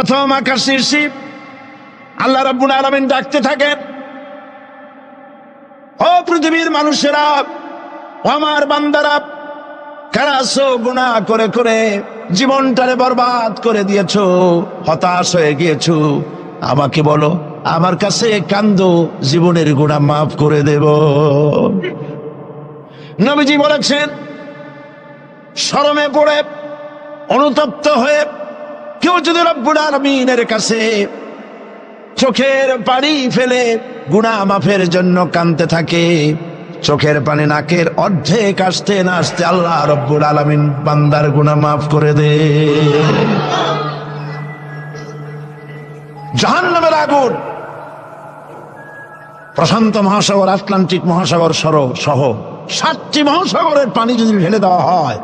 প্রথম আকাশ শীর্ষে আল্লাহ রাব্বুল আলামিন ডাকতে থাকেন, ও পৃথিবীর মানুষেরা, আমার বান্দারা, কারা আছো গুনাহ করে করে জীবনটারে বরবাদ করে দিয়েছো, হতাশ হয়ে গিয়েছো, আমাকে বলো, আমার কাছে কান্দো, জীবনের গুনাহ মাফ করে দেব। নবীজি বলেছেন, শরমে পড়ে অনুতপ্ত হয়ে কেউ যদি রব্বুল আলামিনের কাছে চোখের পানি ফেলে গুনাহ মাফের জন্য কাঁদতে থাকে, চোখের পানি নাকের অর্ধেক আসতে না আসতে আল্লাহ রব্বুল আলামিন বান্দার গুনাহ মাফ করে দে। জাহান্নামের আগুন প্রশান্ত মহাসাগর, আটলান্টিক মহাসাগর সহ 7টি মহাসাগরের পানি যদি ঢেলে দেওয়া হয়,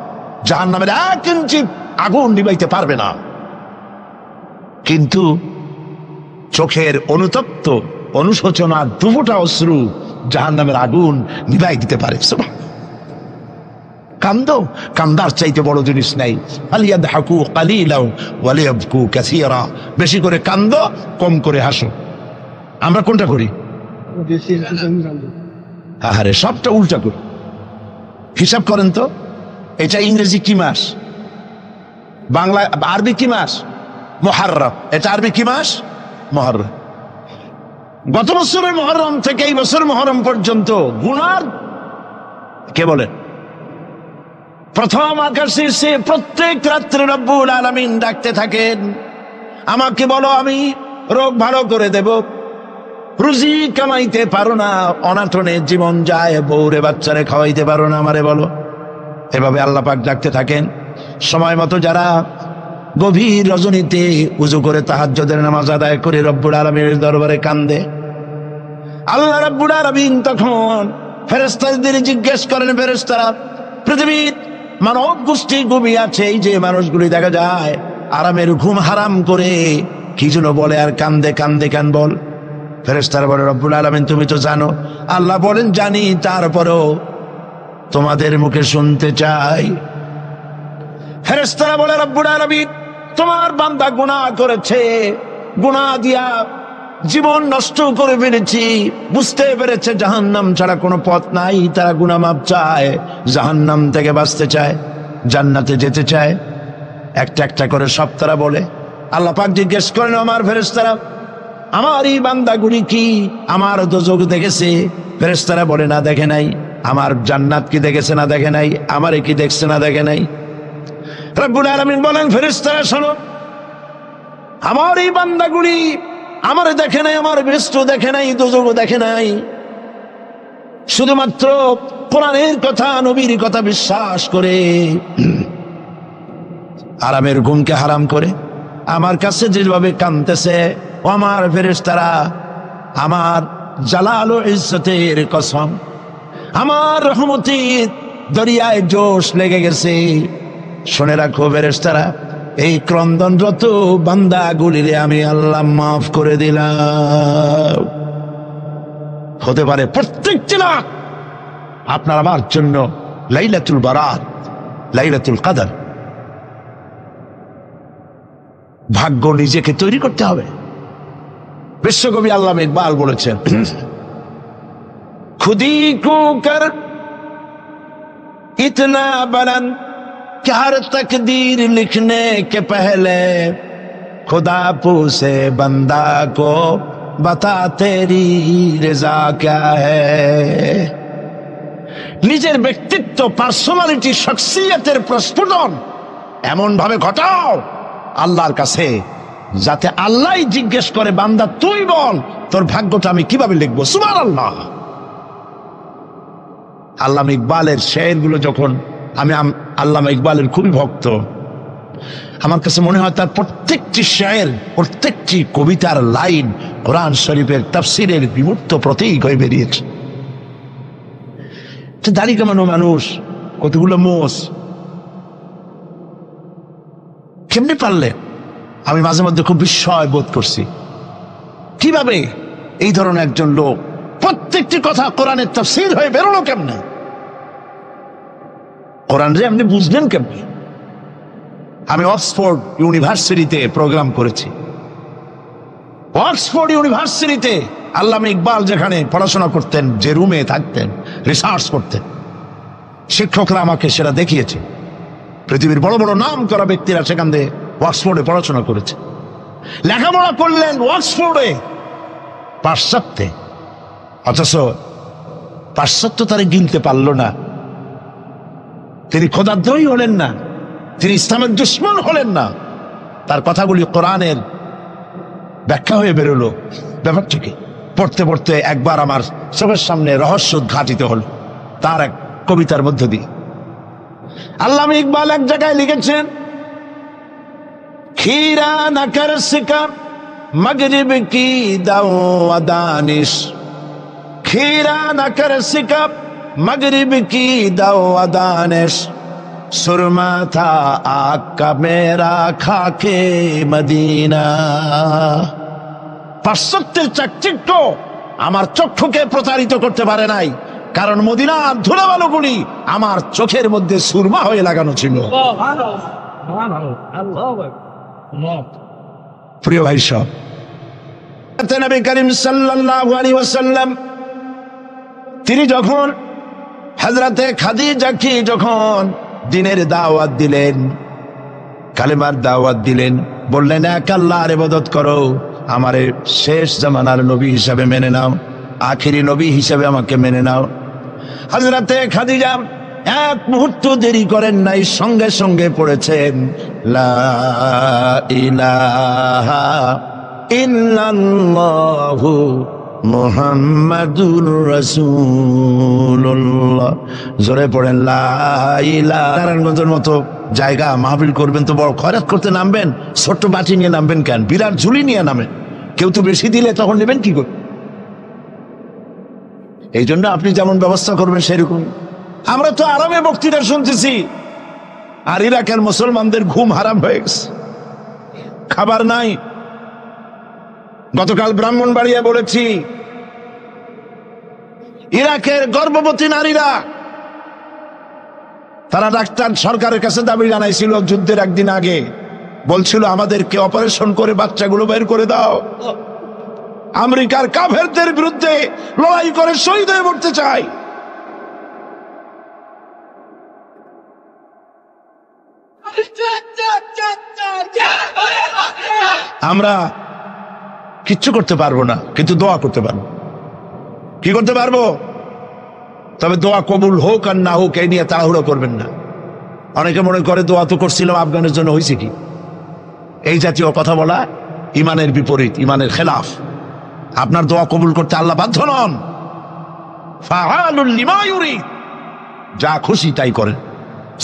জাহান্নামের 1 ইঞ্চি আগুন নিবাইতে পারবে না। কিন্তু চোখের অনুতপ্ত অনুশোচনা দুফোঁটা অশ্রু জাহান্নামের আগুন নিভাই দিতে পারে। কান্দো, কান্দার চাইতে বড় জিনিস নাই। ফালিয়াদহাকু কালিলাও ওয়ালিয়াবকু কাসীরা, বেশি করে কান্দো, কম করে হাসো। আমরা কোনটা করি? আরে সবটা উল্টা করি। হিসাব করেন তো, এটা ইংরেজি কি মাস, বাংলা আরবি কি মাস? মুহররম। এটা আরবি কি মাস? মুহররম। গত বছরের মুহররম থেকে এই বছর মুহররম পর্যন্ত গুনার কে বলে প্রথম আকাশে সে প্রত্যেক রাত্রে রব্বুল আলামিন ডাকতে থাকেন, আমাকে বলো, আমি রোগ ভালো করে দেব। রুজি কামাইতে পারো না, অনাটনে জীবন যায়, বউরে বাচ্চারে খাওয়াইতে পারো না, আমারে বলো। এভাবে আল্লাহ পাক ডাকতে থাকেন। সময় মতো যারা গভীর রজনীতে উজু করে তাহাজ্জুদের নামাজ আদায় করে রব্বুল আলামিনের দরবারে কান্দে, আল্লাহ রাব্বুল আলামিন তখন ফেরেশতাদের জিজ্ঞেস করেন, ফেরেশতারা, পৃথিবীর মানব গোষ্ঠী ঘুমিয়ে আছে, এই যে মানুষগুলি দেখা যায় আরামের ঘুম হারাম করে কি যেন বলে আর কান্দে কান্দে কেন বল? ফেরেশতারা বলে, রব্বুল আলামিন তুমি তো জানো। আল্লাহ বলেন, জানি, তারপরেও তোমাদের মুখে শুনতে চাই। ফেরেশতারা বলে, রব্বুল আলামিন তোমার বান্দা গুনাহ করেছে, গুনাহ দিয়া জীবন নষ্ট করে ফেলেছি, বুঝতে পেরেছে জাহান্নাম ছাড়া কোনো পথ নাই, তারা গুনাহ মাপ চায়, জাহান্নাম থেকে বাঁচতে চায়, জান্নাতে যেতে চায়। একটা একটা করে সব তারা বলে। আল্লাহ পাক জিজ্ঞেস করেন, আমার ফেরেশতারা, আমার এই বান্দাগুলি কি আমার দোজখ দেখেছে? ফেরেশতারা বলে, না, দেখে নাই। আমার জান্নাত কি দেখেছে? না, দেখে নাই। আমারে কি দেখছে? না, দেখে নাই। রব্বুল আলামিন বলেন, ফেরেশতারা শোনো, আমার এই বান্দাগুলি আমারে দেখে নাই, আমার বেহেশত দেখে নাই, দোজখ দেখে নাই, শুধুমাত্র কোরআনের কথা, নবীর কথা বিশ্বাস করে আরামের ঘুমকে হারাম করে আমার কাছে যেভাবে কাঁদতেছে, ও আমার ফেরেশতারা, আমার জালাল ও ইজ্জতের কসম, আমার রহমতের দরিয়ায় জোশ লেগে গেছে। শুনে রাখো ফেরেশতারা, এই ক্রন্দনরত বান্দাগুলিরে আমি আল্লাহ মাফ করে দিলাম। হতে পারে প্রত্যেকটি রাত আপনার আমার জন্য লাইলাতুল বারাত, লাইলাতুল কদর। ভাগ্য নিজেকে তৈরি করতে হবে। বিশ্বকবি আল্লামা ইকবাল বলেছেন, খুদি কো কর ইতনা বুলন্দ कि हर तकदीर लिखने के पहले खुदा पूछे बंदा को बता तेरी रजा क्या है। নিজের ব্যক্তিত্ব, পার্সোনালিটি, শখসিয়তের প্রস্ফুটন এমন ভাবে ঘটাও আল্লাহর কাছে, যাতে আল্লাহই জিজ্ঞেস করে, বান্দা তুই বল তোর ভাগ্যটা আমি কিভাবে লিখবো। সুবহানাল্লাহ। আল্লামা ইকবালের শেরগুলো যখন, আমি আল্লামা ইকবালের খুবই ভক্ত, আমার কাছে মনে হয় তার প্রত্যেকটি শের, প্রত্যেকটি কবিতার লাইন কোরআন শরীফের তাফসীরের বিমূর্ত প্রতীক হয়ে বেরিয়েছে। দাড়ি কামানো মানুষ, কতগুলো মোষ, কেমনে পারলেন? আমি মাঝে মধ্যে খুব বিস্ময় বোধ করছি, কিভাবে এই ধরনের একজন লোক প্রত্যেকটি কথা কোরআনের তাফসীর হয়ে বেরোলো কেমনে? কোরআন রে আপনি বুঝলেন কেমনে? আমি অক্সফোর্ড ইউনিভার্সিটিতে প্রোগ্রাম করেছি, অক্সফোর্ড ইউনিভার্সিটিতে আল্লামা ইকবাল যেখানে পড়াশোনা করতেন, যে রুমে থাকতেন, রিসার্চ করতেন, শিক্ষকরা আমাকে সেটা দেখিয়েছে। পৃথিবীর বড় বড় নাম করা ব্যক্তিরা সেখান থেকে অক্সফোর্ডে পড়াশোনা করেছে, লেখাপড়া করলেন অক্সফোর্ডে, পাশ্চাত্যে। অথচ পাশ্চাত্য তারা গিনতে পারল না। তিনি খোদাদ্রোহী হলেন না, তিনি ইসলামের দুশমন হলেন না। তার কথাগুলি কোরআনের ব্যাখ্যা হয়ে বেরোলো। ব্যাপারটাকে পড়তে পড়তে একবার আমার চোখের সামনে রহস্য উদ্ঘাটিত হল তার এক কবিতার মধ্য দিয়ে। আল্লামা ইকবাল এক জায়গায় লিখেছেন, खीरा न कर सिका मगरिब की दाओ दानिश, खीरा न कर सिका मगरिब की दाओ दानिश, सुरमा था आग का मेरा खाके मदीना। পাশ্চাত্যের চাকচিক্য আমার চক্ষুকে প্রতারিত করতে পারে নাই, কারণ মদিনার ধুলাবালুগুলি আমার চোখের মধ্যে সুরমা হয়ে লাগানো ছিল। প্রিয় ভাই সব, নবী করিম সাল্লাল্লাহু আলাইহি ওয়াসাল্লাম তিনি যখন হযরতে খাদিজাকে যখন দ্বীনের দাওয়াত দিলেন, কালেমার দাওয়াত দিলেন, বললেন এক আল্লাহর ইবাদত করো, আমারে শেষ জামানার নবী হিসাবে মেনে নাও, আখেরি নবী হিসাবে আমাকে মেনে নাও। হযরতে খাদিজা এক মুহূর্ত দেরি করেন নাই, সঙ্গে সঙ্গে পড়েছেন লা ইলাহা ইল্লাল্লাহু মুহাম্মাদুর রাসূলুল্লাহ। জোরে পড়েন লা ইলাহা। নারায়ণগঞ্জের মতো জায়গা মাহফিল করবেন তো বড় খয়রাত করতে নামবেন, ছোট্ট বাটি নিয়ে নামবেন কেন? বিরাট ঝুলি নিয়ে নামেন। কেউ তো বেশি দিলে তখন নেবেন কি করে? এই জন্য আপনি যেমন ব্যবস্থা করবেন সেরকম। আমরা তো আরামে বক্তৃতা শুনতেছি, আর ইরাকের মুসলমানদের ঘুম হারাম হয়ে গেছে, খাবার নাই। গতকাল ব্রাহ্মণবাড়িয়া বলেছি, ইরাকের গর্ভবতী নারীরা তারা ডাক্তার সরকারের কাছে দাবি জানাইছিল যুদ্ধের একদিন আগে, বলছিল আমাদেরকে অপারেশন করে বাচ্চাগুলো বের করে দাও। আমেরিকার কাফেরদের বিরুদ্ধে লড়াই করে শহীদ হয়ে মরতে চাই। আমরা কিচ্ছু করতে পারবো না, কিন্তু দোয়া করতে পারবো। কি করতে পারবো? তবে দোয়া কবুল হোক আর না হোক এই নিয়ে তাড়াহুড়ো করবেন না। অনেকে মনে করে দোয়া তো করছিলাম, আফগানের জন্য হয়েছে কি? এই জাতীয় কথা বলা ইমানের বিপরীত, ইমানের খেলাফ। আপনার দোয়া কবুল করতে আল্লাহ বাধ্য নন। ফাআলুল লিমা ইউরিদ, যা খুশি তাই করেন।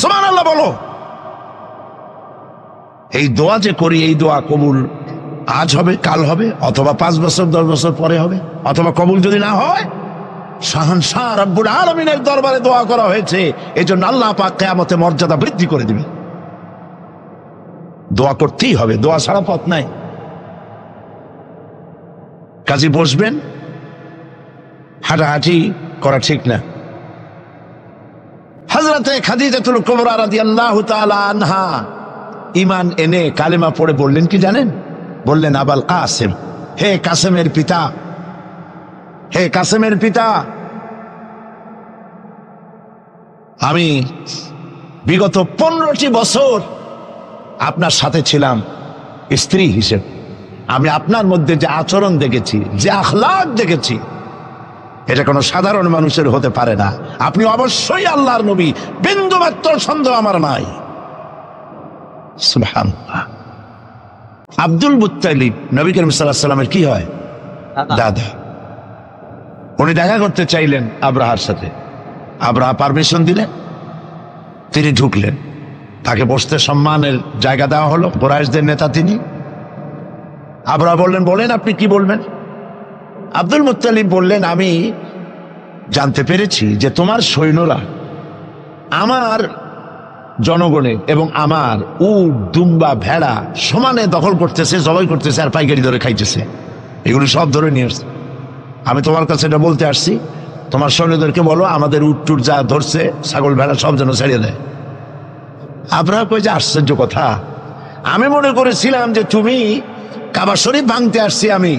সুবহানাল্লাহ বলো। এই দোয়া যে করি, এই দোয়া কবুল আজ হবে, কাল হবে, অথবা 5 বছর 10 বছর পরে হবে, অথবা কবুল যদি না হয়, শাহনশাহ রব্বুল আলামিনের দরবারে দোয়া করা হয়েছে, এজন্য আল্লাহ পাক কিয়ামতে মর্যাদা বৃদ্ধি করে দিবে। দোয়া করতেই হবে, দোয়া ছাড়া পথ নাই। কাজে বসবেন, হাঁটাহাঁটি করা ঠিক না। হযরতে খাদিজাতুল কুবরা রাদিয়াল্লাহু তাআলা আনহা ঈমান এনে কালেমা পড়ে বললেন কি জানেন? বললেন আবুল কাসেম, হে কাসেমের পিতা, হে কাসেমের পিতা, আমি বিগত 15টি বছর আপনার সাথে ছিলাম স্ত্রী হিসেবে। আমি আপনার মধ্যে যে আচরণ দেখেছি, যে আখলাক দেখেছি, এটা কোনো সাধারণ মানুষের হতে পারে না। আপনি অবশ্যই আল্লাহর নবী, বিন্দুমাত্র সন্দেহ আমার নাই। সুবহানাল্লাহ। আব্দুল মুত্তালিব নবী করিম সাল্লাল্লাহু আলাইহি ওয়াসাল্লামের কি হয়? দাদা। উনি দেখা করতে চাইলেন আব্রাহার সাথে। আব্রাহা পারমিশন দিলেন, তিনি ঢুকলেন। তাকে বসতে সম্মানের জায়গা দেওয়া হলো, কুরাইশদের নেতা তিনি। আব্রাহা বললেন, বলেন আপনি কি বলবেন? আব্দুল মুত্তালিব বললেন, আমি জানতে পেরেছি যে তোমার সৈন্যরা আমার জনগণের এবং আমার উট, দুম্বা, ভেড়া সমানে দখল করতেছে, জবাই করতেছে, আর পাইকারি ধরে খাইতেছে। এগুলো সব ধরে নিয়ে আসছে। আমি তোমার কাছে এটা বলতে আসছি, তোমার সৈন্যদেরকে বলো আমাদের উট টুট যা ধরছে, ছাগল ভেড়া সব যেন ছেড়ে দেয়। আব্রাহা কই যে আশ্চর্য কথা, আমি মনে করেছিলাম যে তুমি কাবা শরীফ ভাঙতে আসছি আমি,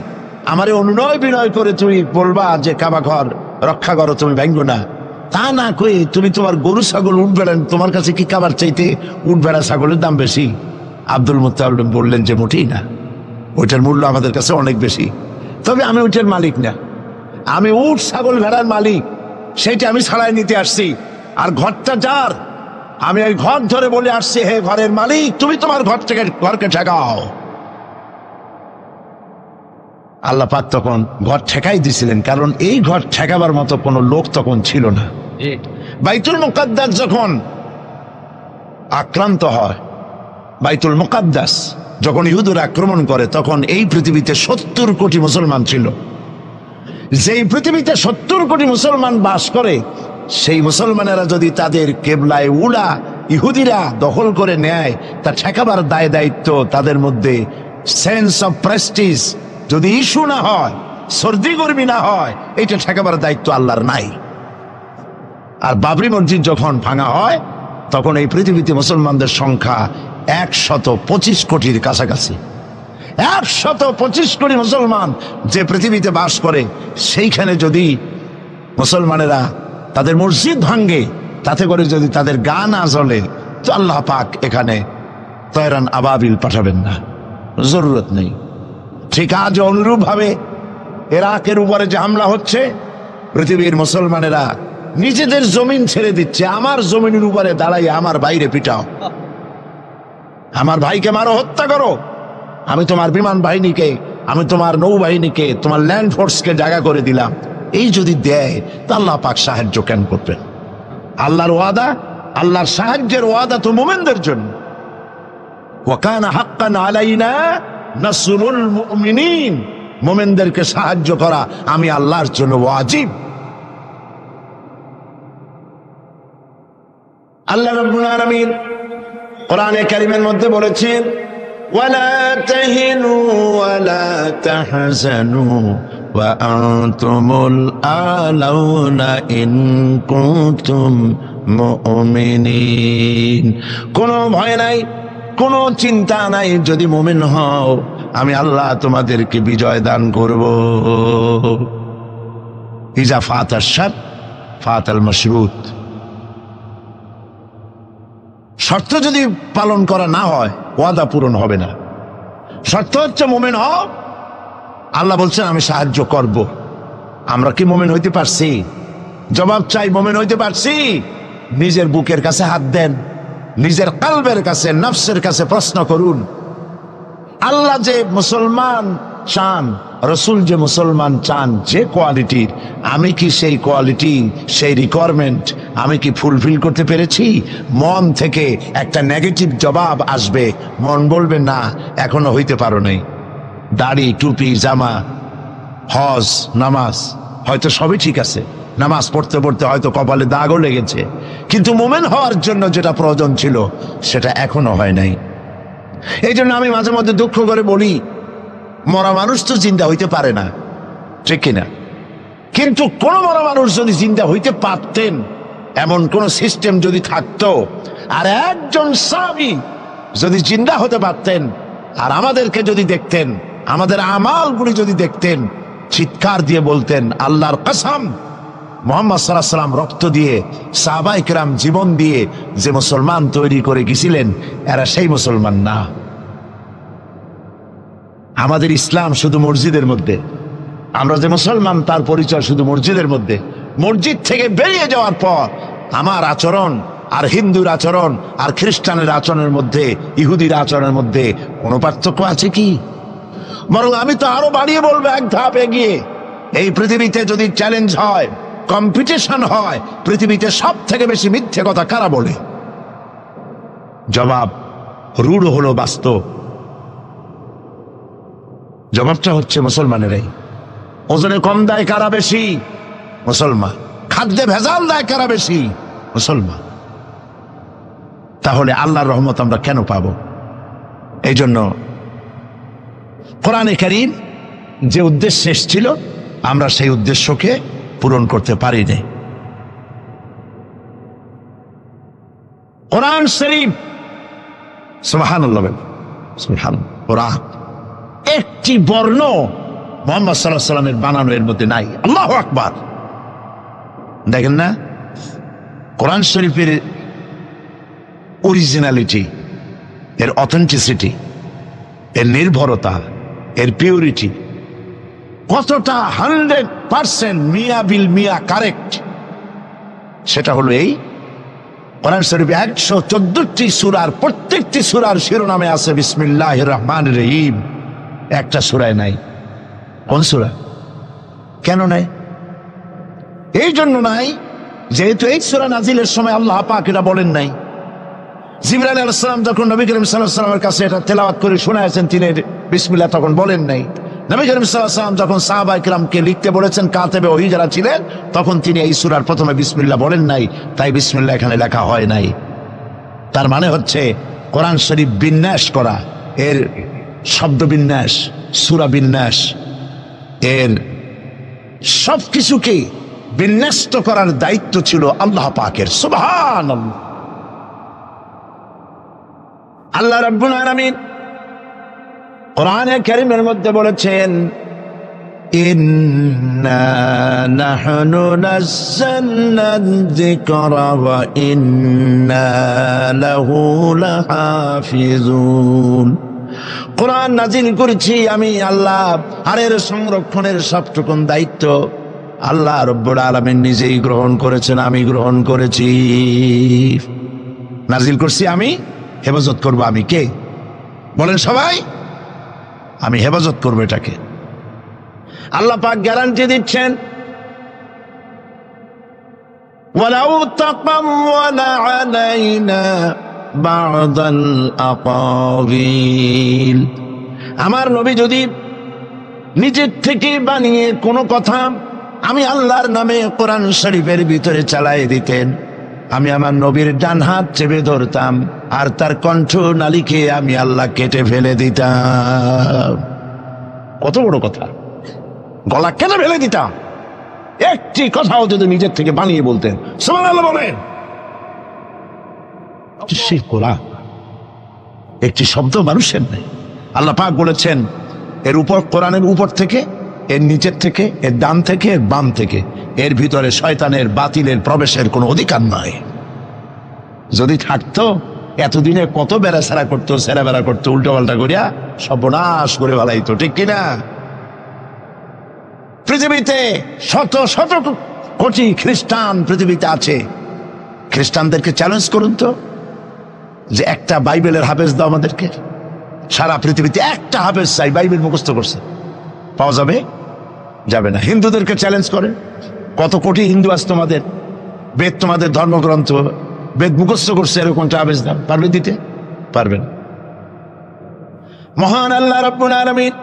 আমারে অনুনয় বিনয় করে তুমি বলবা যে কাবা ঘর রক্ষা করো, তুমি ভাঙবো না, তা না কই তুমি তোমার গরু ছাগল উঠ বেড়া, তোমার কাছে কি কাবার চাইতে উঠ বেড়া ছাগলের দাম বেশি? আব্দুল মুত্তালিব বললেন যে মোটেই না, ওইটার মূল্য আমাদের কাছে অনেক বেশি। তবে আমি ওইটার মালিক না, আমি উঠ ছাগল ভেড়ার মালিক, সেইটা আমি ছাড়াই নিতে আসছি। আর ঘরটা যার, আমি ওই ঘর ধরে বলে আসছি, হে ঘরের মালিক, তুমি তোমার ঘর থেকে ঘরকে ঠেকাও। আল্লাহ পাক তখন ঘর ঠেকাই দিছিলেন, কারণ এই ঘর ঠেকাবার মতো কোনো লোক তখন ছিল না। বাইতুল মুকাদ্দাস যখন আক্রান্ত হয়, বাইতুল মুকাদ্দাস যখন ইহুদিরা আক্রমণ করে, তখন এই পৃথিবীতে 70 কোটি মুসলমান ছিল। যেই পৃথিবীতে 70 কোটি মুসলমান বাস করে, সেই মুসলমানেরা যদি তাদের কেবলায় উলা ইহুদিরা দখল করে নেয়, তা ঠেকাবার দায় দায়িত্ব তাদের মধ্যে, সেন্স অফ প্রেস্টিজ যদি ইস্যু না হয়, সর্দি গর্মি না হয়, এটা ঠেকাবার দায়িত্ব আল্লাহর নাই। আর বাবরি মসজিদ যখন ভাঙা হয়, তখন এই পৃথিবীতে মুসলমানদের সংখ্যা 125 কোটির কাছাকাছি। 125 কোটি মুসলমান যে পৃথিবীতে বাস করে, সেইখানে যদি মুসলমানেরা তাদের মসজিদ ভাঙ্গে, তাতে করে যদি তাদের গা না জ্বলে, তো আল্লাহ পাক এখানে তয়রান আবাবিল পাঠাবেন না, জরুরত নেই। ঠিক আজ অনুরূপ ভাবে ইরাকের উপরে যে হামলা হচ্ছে, পৃথিবীর মুসলমানেরা নিজেদের জমিন ছেড়ে দিচ্ছে, আমার জমিনের উপরে দাঁড়াই আমার বাইরে পিটাও, আমার ভাইকে মারো, হত্যা করো, আমি তোমার বিমান বাহিনীকে, আমি তোমার নৌবাহিনীকে, তোমার ল্যান্ড ফোর্সকে জায়গা করে দিলাম। এই যদি দেয়, তা আল্লাহ পাক সাহায্য কেন করবেন? আল্লাহর ওয়াদা, আল্লাহর সাহায্যের ওয়াদা তো মুমিনদের জন্য। ওয়া কানা হাক্কান আলাইনা নাসরুল মুমিনিন, মুমিনদেরকে সাহায্য করা আমি আল্লাহর জন্য ওয়াজিব। আল্লাহ রাব্বুল আলামিন কোরআনে কারীমের মধ্যে বলেছেন, ওয়ালা তাহিনু ওয়ালা তাহজানু ওয়া আনতুমুল আলাউনা ইন কুনতুম মুমিনিন। কোনো ভয় নাই, কোনো চিন্তা নাই, যদি মুমিন হও আমি আল্লাহ তোমাদেরকে বিজয় দান করব। ইজা ফাতাশ শারত ফাতাল মাশরুত। শর্ত যদি পালন করা না হয়, ওয়াদা পূরণ হবে না। শর্ত হচ্ছে মুমিন হও, আল্লাহ বলছেন আমি সাহায্য করব। আমরা কি মুমিন হইতে পারছি? জবাব চাই, মুমিন হইতে পারছি? নিজের বুকের কাছে হাত দেন, নিজের কলবের কাছে, নফসের কাছে প্রশ্ন করুন। আল্লাহ যে মুসলমান চান, রসুল যে মুসলমান চান, যে কোয়ালিটির, আমি কি সেই কোয়ালিটি, সেই রিকোয়ারমেন্ট আমি কি ফুলফিল করতে পেরেছি? মন থেকে একটা নেগেটিভ জবাব আসবে, মন বলবে না এখনো হইতে পারো নাই। দাড়ি, টুপি, জামা, হজ, নামাজ হয়তো সবই ঠিক আছে, নামাজ পড়তে পড়তে হয়তো কপালে দাগও লেগেছে, কিন্তু মুমিন হওয়ার জন্য যেটা প্রয়োজন ছিল সেটা এখনো হয় নাই। এই জন্য আমি মাঝে মধ্যে দুঃখ করে বলি, মরা মানুষ তো জিন্দা হইতে পারে না, ঠিক কিনা? কিন্তু কোন মরা মানুষ যদি জিন্দা হইতে পারতেন, এমন কোন সিস্টেম যদি থাকতো, আর একজন সাহাবী যদি জিন্দা হতে পারতেন, আর আমাদেরকে যদি দেখতেন, আমাদের আমালগুলি যদি দেখতেন, চিৎকার দিয়ে বলতেন আল্লাহর কসম, মুহাম্মদ সাল্লাল্লাহু আলাইহি ওয়াসাল্লাম রক্ত দিয়ে, সাহাবায়ে কেরাম জীবন দিয়ে যে মুসলমান তৈরি করে গেছিলেন, এরা সেই মুসলমান না। আমাদের ইসলাম শুধু মসজিদের মধ্যে, আমরা যে মুসলমান তার পরিচয় শুধু মসজিদের মধ্যে। মসজিদ থেকে বেরিয়ে যাওয়ার পর আমার আচরণ আর হিন্দুর আচরণ আর খ্রিস্টানের আচরণের মধ্যে, ইহুদির আচরণের মধ্যে কোনো পার্থক্য আছে কি? বরং আমি তো আরো বাড়িয়ে বলবো, এক ধাপ এগিয়ে। এই পৃথিবীতে যদি চ্যালেঞ্জ হয়, কম্পিটিশন হয়, পৃথিবীতে সব থেকে বেশি মিথ্যে কথা কারা বলে? জবাব রূঢ় হলো বাস্তব, জবাবটা হচ্ছে মুসলমানেরাই। ওজনে কম দেয় কারা বেশি? মুসলমান। খাদ্যে ভেজাল দেয় কারা বেশি? মুসলমান। তাহলে আল্লাহর রহমত আমরা কেন পাবো? এই জন্য কোরআনে কারীম যে উদ্দেশ্যে এসেছিল, আমরা সেই উদ্দেশ্যকে পূরণ করতে পারি নাই। কোরআন শরীফ, সুবহানাল্লাহ, সুবহানাল্লাহ, কোরআন একটি বর্ণ মুহাম্মদ সাল্লাল্লাহু আলাইহি ওয়াসাল্লামের বানানো এর মধ্যে নাই। আল্লাহু আকবার। দেখেন না কোরআন শরীফের অরিজিনালিটি, এর অথেন্টিসিটি, এর নির্ভরতা, এর পিউরিটি কতটা 100% মিয়া বিল মিয়া কারেক্ট। সেটা হলো এই কোরআন শরীফে 114টি সূরার প্রত্যেকটি সূরার শিরোনামে আছে বিসমিল্লাহির রহমানির রহিম, একটা সূরায় নাই। কোন সূরা? কেন নাই? এই জন্য নাই যেহেতু এই সূরা নাজিলের সময় আল্লাহ পাক এটা বলেন নাই। জিবরাইল আলাইহিস সালাম যখন নবী করিম সাল্লাল্লাহু আলাইহি ওয়াসাল্লামের কাছে এটা তেলাওয়াত করে শোনায়েছেন, তিনি বিসমিল্লাহ তখন বলেন নাই। নবী করিম সাল্লাল্লাহু আলাইহি ওয়াসাল্লাম যখন সাহাবায়ে কিরামকে লিখতে বলেছেন, কাতেবে ওহী যারা ছিলেন, তখন তিনি এই সূরার প্রথমে বিসমিল্লাহ বলেন নাই, তাই বিসমিল্লাহ এখানে লেখা হয় নাই। তার মানে হচ্ছে কোরআন শরীফ বিন্যাস করা, এর শব্দ বিন্যাস, সূরা বিন্যাস, এর সবকিছুকে বিন্যস্ত করার দায়িত্ব ছিল আল্লাহ পাকের। সুবহানাল্লাহ। আল্লাহ রাব্বুল আলামিন কোরআনে কারীমের মধ্যে বলেছেন, ইন্না নাহনু নাযালনা যিকরা ওয়া ইন্না লাহু লাহাফিজুন। কোরআন নাজিল করেছি আমি আল্লাহ, আর এর সংরক্ষণের সবটুকুন দায়িত্ব আল্লাহ রাব্বুল আলামিন নিজেই গ্রহণ করেছেন, আমি গ্রহণ করেছি। নাজিল করছি আমি, হেফাজত করবো আমি। কে বলেন সবাই? আমি হেফাজত করবো এটাকে। আল্লাহ পাক গ্যারান্টি দিচ্ছেন, ওয়ালাউ তাকাওয়ালা আলাইনা বা'দাল আকাবিল। আমার নবী যদি নিজের থেকে বানিয়ে কোনো কথা আমি আল্লাহর নামে কোরআন শরীফের ভিতরে চালাই দিতেন, আমি আমার নবীর ডান হাত চেপে ধরতাম, আর তার কণ্ঠ নালীকে আমি আল্লাহ কেটে ফেলে দিতাম। কত বড় কথা! গলা কেটে ফেলে দিতাম একটি কথাও যদি নিজের থেকে বানিয়ে বলতেন। সুবহানাল্লাহ বলেন। সেই কোরআন একটি শব্দ মানুষের নেই। আল্লাহ পাক বলেছেন, এর উপর, কোরআনের উপর থেকে, এর নিচের থেকে, এর ডান থেকে, এর বাম থেকে, এর ভিতরে শয়তানের বাতিলের প্রবেশের কোনো অধিকার নয়। যদি থাকতো এতদিনে কত বেড়াছেড়া করতো, সেরা বেড়া করতো, উল্টো পাল্টা করিয়া সর্বনাশ করে ফেলাইতো, ঠিক কিনা? পৃথিবীতে শত শত কোটি খ্রিস্টান পৃথিবীতে আছে। খ্রিস্টানদেরকে চ্যালেঞ্জ করুন তো, যে একটা বাইবেলের হাফেজ দাও আমাদেরকে। সারা পৃথিবীতে একটা হাফেজ চাই, বাইবেল মুখস্থ করছে, পাওয়া যাবে? যাবে না। হিন্দুদেরকে চ্যালেঞ্জ করে, কত কোটি হিন্দু আছে তোমাদের, বেদ তোমাদের ধর্মগ্রন্থ, বেদ মুখস্থ করছে, এরকম হাফেজ দাও, পারবে দিতে? পারবে না। মহান আল্লাহ রাব্বুল আলামিন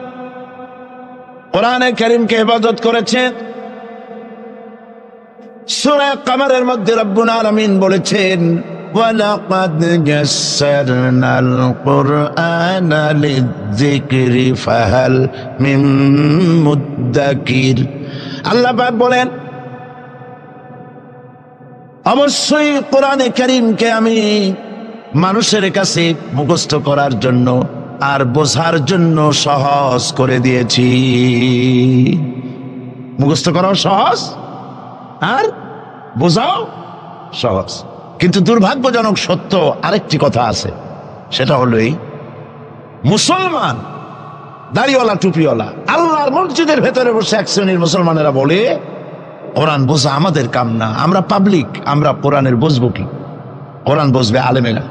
কোরআনে কারীমকে হেফাজত করেছেন। সূরা কমরের মধ্যে রাব্বুল আলামিন বলেছেন, ওয়ালাকাদ ইয়াসসারনাল কুরআনা লিযিকরি ফাহাল মিন মুদ্দাকির। আল্লাহ পাক বলেন, অবশ্যই কোরআনে কারীমকে আমি মানুষের কাছে মুখস্থ করার জন্য আর বোঝার জন্য সহজ করে দিয়েছি। মুখস্থ করাও সহজ আর বোঝাও সহজ। কিন্তু দুর্ভাগ্যজনক সত্য আরেকটি কথা আছে, সেটা হলো এই, মুসলমান দাড়িওয়ালা টুপিওয়ালা আল্লাহর মসজিদের ভেতরে বসে এক শ্রেণীর মুসলমানেরা বলে, কোরআন বোঝা আমাদের কাম না, আমরা পাবলিক, আমরা কোরআনের বুঝবো কি? কোরআন বুঝবে আলেমেরা।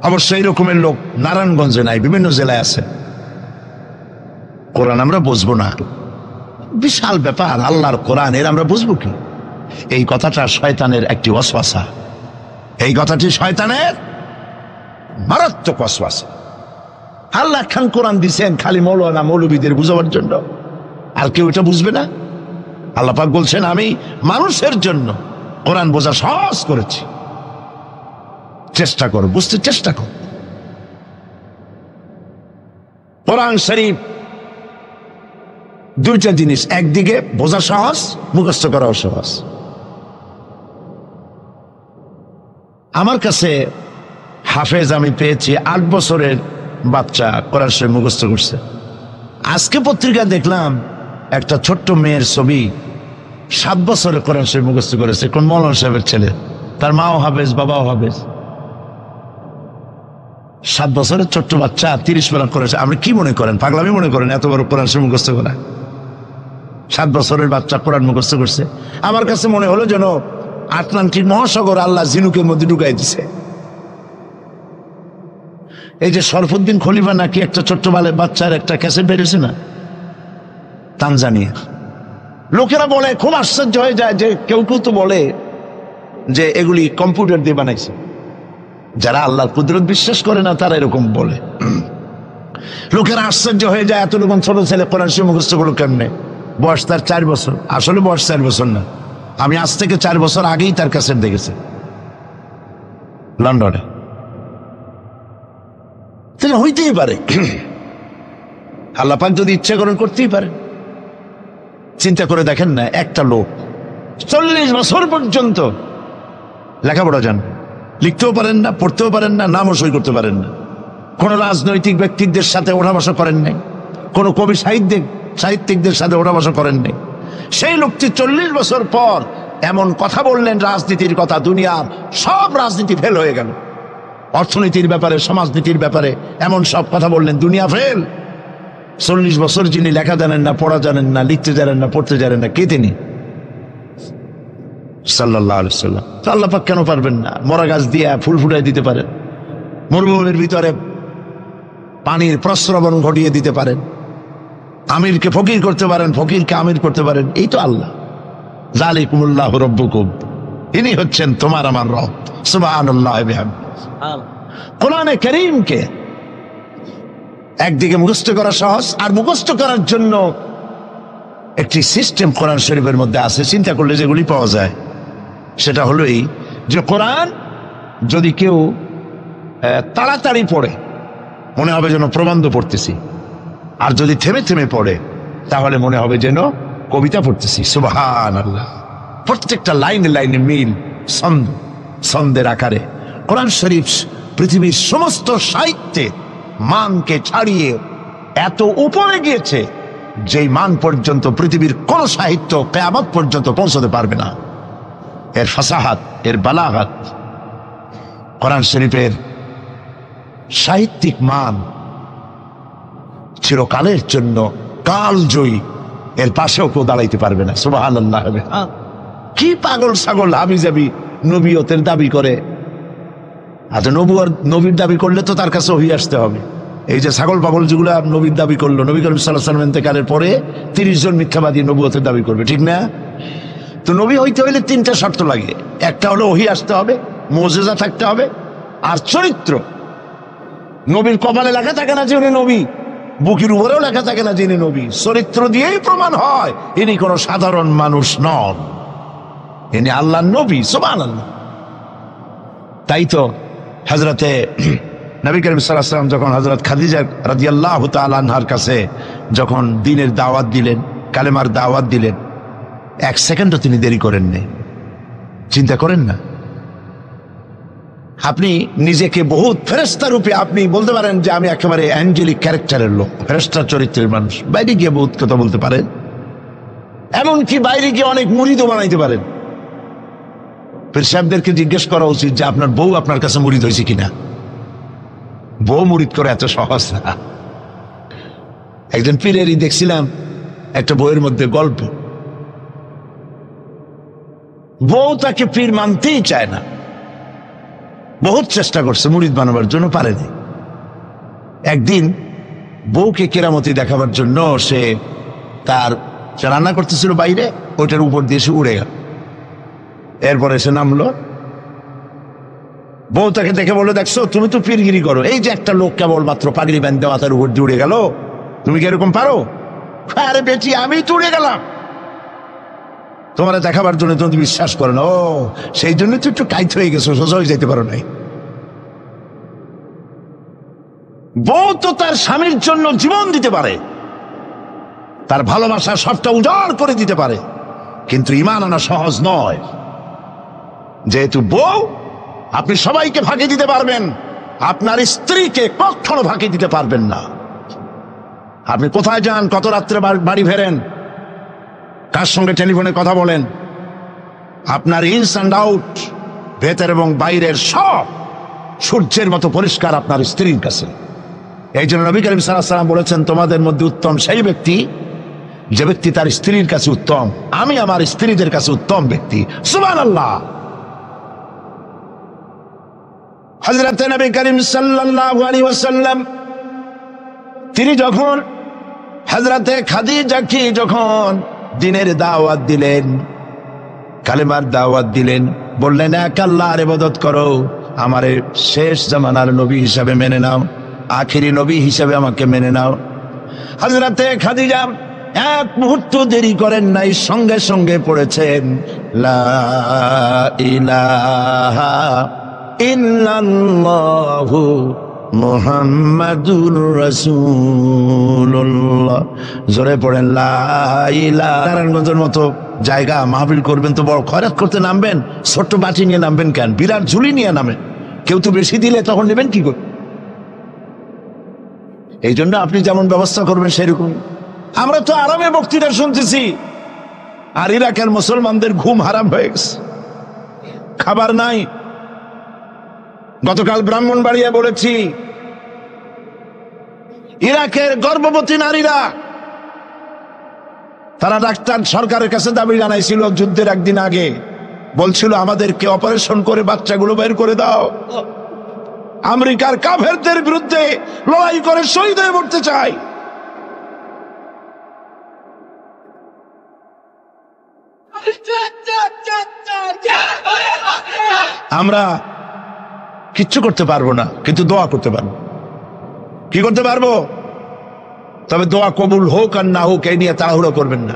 অবশ্য এই রকমের লোক নারায়ণগঞ্জে নাই, বিভিন্ন জেলায় আছে। কোরআন আমরা বুঝবো না, বিশাল ব্যাপার, আল্লাহর কোরআন, এর আমরা বুঝবো কি? এই কথাটা শয়তানের একটি ওয়াসওয়াসা। এই কথাটি শয়তানের মারাত্মক ওয়াসওয়াসা। আল্লাহ খান কোরআন দিছেন খালি মৌলানা মৌলবীদের বুঝাবার জন্য, আর কেউ এটা বুঝবে না। আল্লাহ পাক বলছেন, আমি মানুষের জন্য কোরআন বোঝা সহজ করেছি, চেষ্টা করো, বুঝতে চেষ্টা করো। কোরআন শরীফ দুইটা জিনিস, একদিকে বোঝা সহজ, মুখস্থ করাও সহজ। আমার কাছে হাফেজ আমি পেয়েছি 8 বছরের বাচ্চা কোরআন শরীফ মুখস্থ করছে। আজকে পত্রিকা দেখলাম একটা ছোট্ট মেয়ের ছবি, 7 বছরে কোরআন শরীফ মুখস্থ করেছে, কোন মৌলানা সাহেবের ছেলে, তার মাও হাফেজ বাবাও হাফেজ। 7 বছরের ছোট্ট বাচ্চা 30 পারা করেছে। আপনি কি মনে করেন, পাগলামি মনে করেন এত বড় কোরআন শরীফ মুখস্থ করা? 7 বছরের বাচ্চা কোরআন মুখস্থ করছে। আমার কাছে মনে হলো যেন আটলান্টিক মহাসাগর আল্লাহ ঝিনুকের মধ্যে ঢুকাই দিছে। এই যে শরফুদ্দিন খলিফা নাকি একটা ছোট্ট বাচ্চার একটা ক্যাসেট বেরিয়েছে না, তানজানিয়া। লোকেরা বলে, খুব আশ্চর্য হয়ে যায় যে কেউ কেউ তো বলে যে এগুলি কম্পিউটার দিয়ে বানাইছে। যারা আল্লাহর কুদরত বিশ্বাস করে না তারা এরকম বলে। লোকেরা আশ্চর্য হয়ে যায়, এত রকম ছোট ছেলে কোরআন শরীফ মুখস্থ করলো কেমনে? বয়স তার 4 বছর। আসলে বয়স 4 বছর না, আমি আজ থেকে 4 বছর আগেই তার ক্যাসেট দেখেছি লন্ডনে। তাহলে হইতেই পারে, আল্লাহ পাক যদি ইচ্ছা করেন করতেই পারে। চিন্তা করে দেখেন না, একটা লোক 40 বছর পর্যন্ত লেখাপড়া জান, লিখতেও পারেন না, পড়তেও পারেন না, নামও সই করতে পারেন না, কোন রাজনৈতিক ব্যক্তিদের সাথে ওঠা বসা করেন নাই, কোন কবি সাহিত্যিকদের সাথে ওঠা বসা করেন নাই। সেই লোকটি 40 বছর পর এমন কথা বললেন রাজনীতির কথা, দুনিয়ার সব রাজনীতি ফেল হয়ে গেল। অর্থনীতির ব্যাপারে, সমাজনীতির ব্যাপারে এমন সব কথা বললেন, দুনিয়া ফেল। 40 বছর যিনি লেখা জানেন না, পড়া জানেন না, লিখতে জানেন না, পড়তে জানেন না, কে তিনি? সাল্লাল্লাহু আলাইহি ওয়াসাল্লাম। তো আল্লাহ পাক কেন পারবেন না? মরা গাছ দিয়ে ফুল ফুটাই দিতে পারেন, মরুভূমির ভিতরে পানির প্রস্রবণ ঘটিয়ে দিতে পারেন, আমিরকে ফকির করতে পারেন, ফকিরকে আমির করতে পারেন। এই তো আল্লাহ। যালিকুমুল্লাহু রাব্বুকুম, ইনি হচ্ছেন তোমার আমার রব। সুবহানাল্লাহি ওয়া বিহামদিহি। কোরআনে কারীমকে একদিকে মুখস্থ করা সহজ, আর মুখস্থ করার জন্য একটি সিস্টেম কোরআন শরীফের মধ্যে আছে, চিন্তা করলে যেগুলি পাওয়া যায়। সেটা হলো এই যে কোরআন যদি কেউ তাড়াতাড়ি পড়ে মনে হবে যেন প্রবন্ধ পড়তেছি, আর যদি থেমে থেমে পড়ে তাহলে মনে হবে যেন কবিতা পড়তেছি। সুবহানাল্লাহ। প্রত্যেকটা লাইনে লাইনে মিল, ছন্দের আকারে কোরআন শরীফ পৃথিবীর সমস্ত সাহিত্যে মানকে ছাড়িয়ে এত উপরে গিয়েছে যেই মান পর্যন্ত পৃথিবীর কোন সাহিত্য কিয়ামত পর্যন্ত পৌঁছতে পারবে না। এর ফাসাহাত, এর বালাগাত, কোরআন শরীফের সাহিত্যিক মান চিরকালের জন্য কালজয়ী, এর পাশেও কেউ দাঁড়াইতে পারবে না। সুবহানাল্লাহ। কি পাগল ছাগল হাবিজাবি নবীয়তের দাবি করে। আচ্ছা, নবীর দাবি করলে তো তার কাছে ওহী আসতে হবে। এই যে ছাগল পাগল যেগুলা নবীর দাবি করলো, নবী করিম সাল্লাল্লাহু আলাইহি ওয়াসাল্লাম ইন্তেকালের পরে 30 জন মিথ্যাবাদী নবুয়তের দাবি করবে, ঠিক না? তো নবী হইতে হইলে 3টা শর্ত লাগে। একটা হলো ওহী আসতে হবে, মুজিজা থাকতে হবে, আর চরিত্র। নবীর কপালে লেখা থাকে না যে উনি নবী, বুকের উপরেও লেখা থাকে না যে ইনি নবী। চরিত্র দিয়েই প্রমাণ হয় ইনি কোনো সাধারণ মানুষ নন, ইনি আল্লাহর নবী। সুবহানাল্লাহ। তাই তো হযরতে নবী করিম সাল্লাল্লাহু আলাইহি ওয়াসাল্লাম যখন হযরত খাদিজা রাদিয়াল্লাহু তাআলা আনহার কাছে যখন দ্বীনের দাওয়াত দিলেন, কালেমার দাওয়াত দিলেন, 1 সেকেন্ডও তিনি দেরি করেন নাই। চিন্তা করেন না, আপনি নিজেকে বহুত ফেরেশতা রূপে আপনি বলতে পারেন যে আমি একেবারে অ্যাঞ্জেলিক ক্যারেক্টারের লোক, ফেরেশতা চরিত্রের মানুষ। বাইরে গিয়ে বহুত কথা বলতে পারেন, এমনকি বাইরে গিয়ে অনেক মুরিদও বানাইতে পারেন। পীর সাহেবদেরকে জিজ্ঞেস করা উচিত যে আপনার বউ আপনার কাছে মুরিদ হয়েছে কিনা। বউ মুরিদ করে এত সহজ না। একজন পীরেরই দেখছিলাম একটা বইয়ের মধ্যে গল্প, বউ তাকে পীর মানতেই চায় না, বহুত চেষ্টা করছে মুরিদ বানাবার জন্য, পারেনি। একদিন বউকে কেরামতি দেখাবার জন্য সে রান্না করতেছিল বাইরে, ওইটার উপর দিয়ে সে উড়ে গেল। এরপরে সে নামলো, বউ তাকে দেখে বলে, দেখছো তুমি তো পীরগিরি করো, এই যে একটা লোক কেবলমাত্র পাগড়ি বাঁধতে মাথার উপর দিয়ে উড়ে গেল, তুমি কি এরকম পারো? আরে বেটি, আমি তো উড়ে গেলাম, তোমার দেখাবার জন্য তুমি বিশ্বাস করো না। ও, সেই জন্য তো একটু কাইত হয়ে গেছো, সোজা হয়ে যেতে পারো নাই। বউ তো তার স্বামীর জন্য জীবন দিতে পারে, তার ভালোবাসা সবটা উজাড় করে দিতে পারে, কিন্তু ঈমান আনা সহজ নয়। যেহেতু বউ, আপনি সবাইকে ফাঁকি দিতে পারবেন, আপনার স্ত্রীকে কখনো ফাঁকি দিতে পারবেন না। আপনি কোথায় যান, কত রাত্রে বাড়ি ফেরেন, কার সঙ্গে টেলিফোনে কথা বলেন, আপনার ইনস অ্যান্ড আউট, ভেতর এবং বাইরের সব সূর্যের মতো পরিষ্কার আপনার স্ত্রীর কাছে। এই জন্য নবী করিম সাল্লাল্লাহু আলাইহি ওয়াসাল্লাম বলেছেন, তোমাদের মধ্যে উত্তম সেই ব্যক্তি যে ব্যক্তি তার স্ত্রীর কাছে উত্তম। আমি আমার স্ত্রীদের কাছে উত্তম ব্যক্তি। সুবহানাল্লাহ। হযরত নবী করিম সাল্লাল্লাহু আলাইহি ওয়াসাল্লাম তিনি যখন হযরতে খাদিজাকে যখন দ্বীনের দাওয়াত দিলেন, কালেমার দাওয়াত দিলেন, বললেন এক আল্লাহর ইবাদত করো, আমারে শেষ জামানার নবী হিসাবে মেনে নাও, আখেরি নবী হিসাবে আমাকে মেনে নাও। হযরতে খাদিজা এক মুহূর্ত দেরি করেন নাই, সঙ্গে সঙ্গে পড়েছেন লা ইলাহা ইল্লাল্লাহু মুহাম্মাদুর রাসূলুল্লাহ। জোরে পড়েন লা ইলাহা। নারায়ণগঞ্জের মতো জায়গা মাহফিল করবেন তো বড় খয়রাত করতে নামবেন, ছোট্ট বাটি নিয়ে নামবেন কেন? বিরাট ঝুলি নিয়ে নামেন। কেউ তো বেশি দিলে তখন নেবেন কি করে? এই জন্য আপনি যেমন ব্যবস্থা করবেন সেরকম। আমরা তো আরামে বক্তৃতা শুনতেছি, আর ইরাকের মুসলমানদের ঘুম হারাম হয়ে গেছে, খাবার নাই। গতকাল ব্রাহ্মণবাড়িয়া বলেছি, ইরাকের গর্ভবতী নারীরা তারা ডাক্তার সরকারের কাছে দাবি জানাইছিল যুদ্ধের একদিন আগে, বলছিল আমাদেরকে অপারেশন করে বাচ্চাগুলো বের করে দাও। আমেরিকার কাফেরদের বিরুদ্ধে লড়াই করে শহীদ হয়ে মরতে চাই। আমরা কিচ্ছু করতে পারবো না, কিন্তু দোয়া করতে পারবো। কি করতে পারবো? তবে দোয়া কবুল হোক আর না হোক এই নিয়ে তাড়াহুড়ো করবেন না।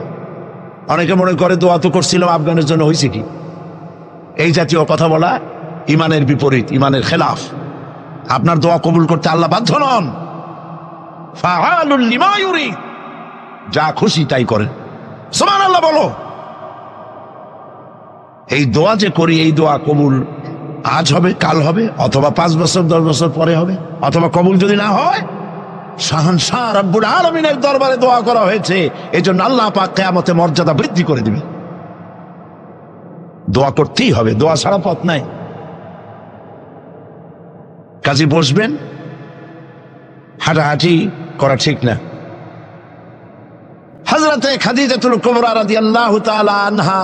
অনেকে মনে করে দোয়া তো করছিলাম, আফগানের জন্য হয়েছে কি? এই জাতীয় কথা বলা ইমানের বিপরীত, ইমানের খেলাফ। আপনার দোয়া কবুল করতে আল্লাহ বাধ্য নন। ফাআলুল লিমা ইউরিদ, যা খুশি তাই করেন। সুবহানাল্লাহ বলো। এই দোয়া যে করি, এই দোয়া কবুল আজ হবে, কাল হবে, অথবা 5 বছর 10 বছর পরে হবে, অথবা কবুল যদি না হয়, শাহনশাহ রব্বুল আলামিনের দরবারে দোয়া করা হয়েছে, এজন্য আল্লাহ পাক কিয়ামতে মর্যাদা বৃদ্ধি করে দিবে। দোয়া করতেই হবে, দোয়া ছাড়া পথ নাই। কাজে বসবেন, হাঁটাহাঁটি করা ঠিক না। হযরতে খাদিজাতুল কুবরা রাদিয়াল্লাহু তাআলা আনহা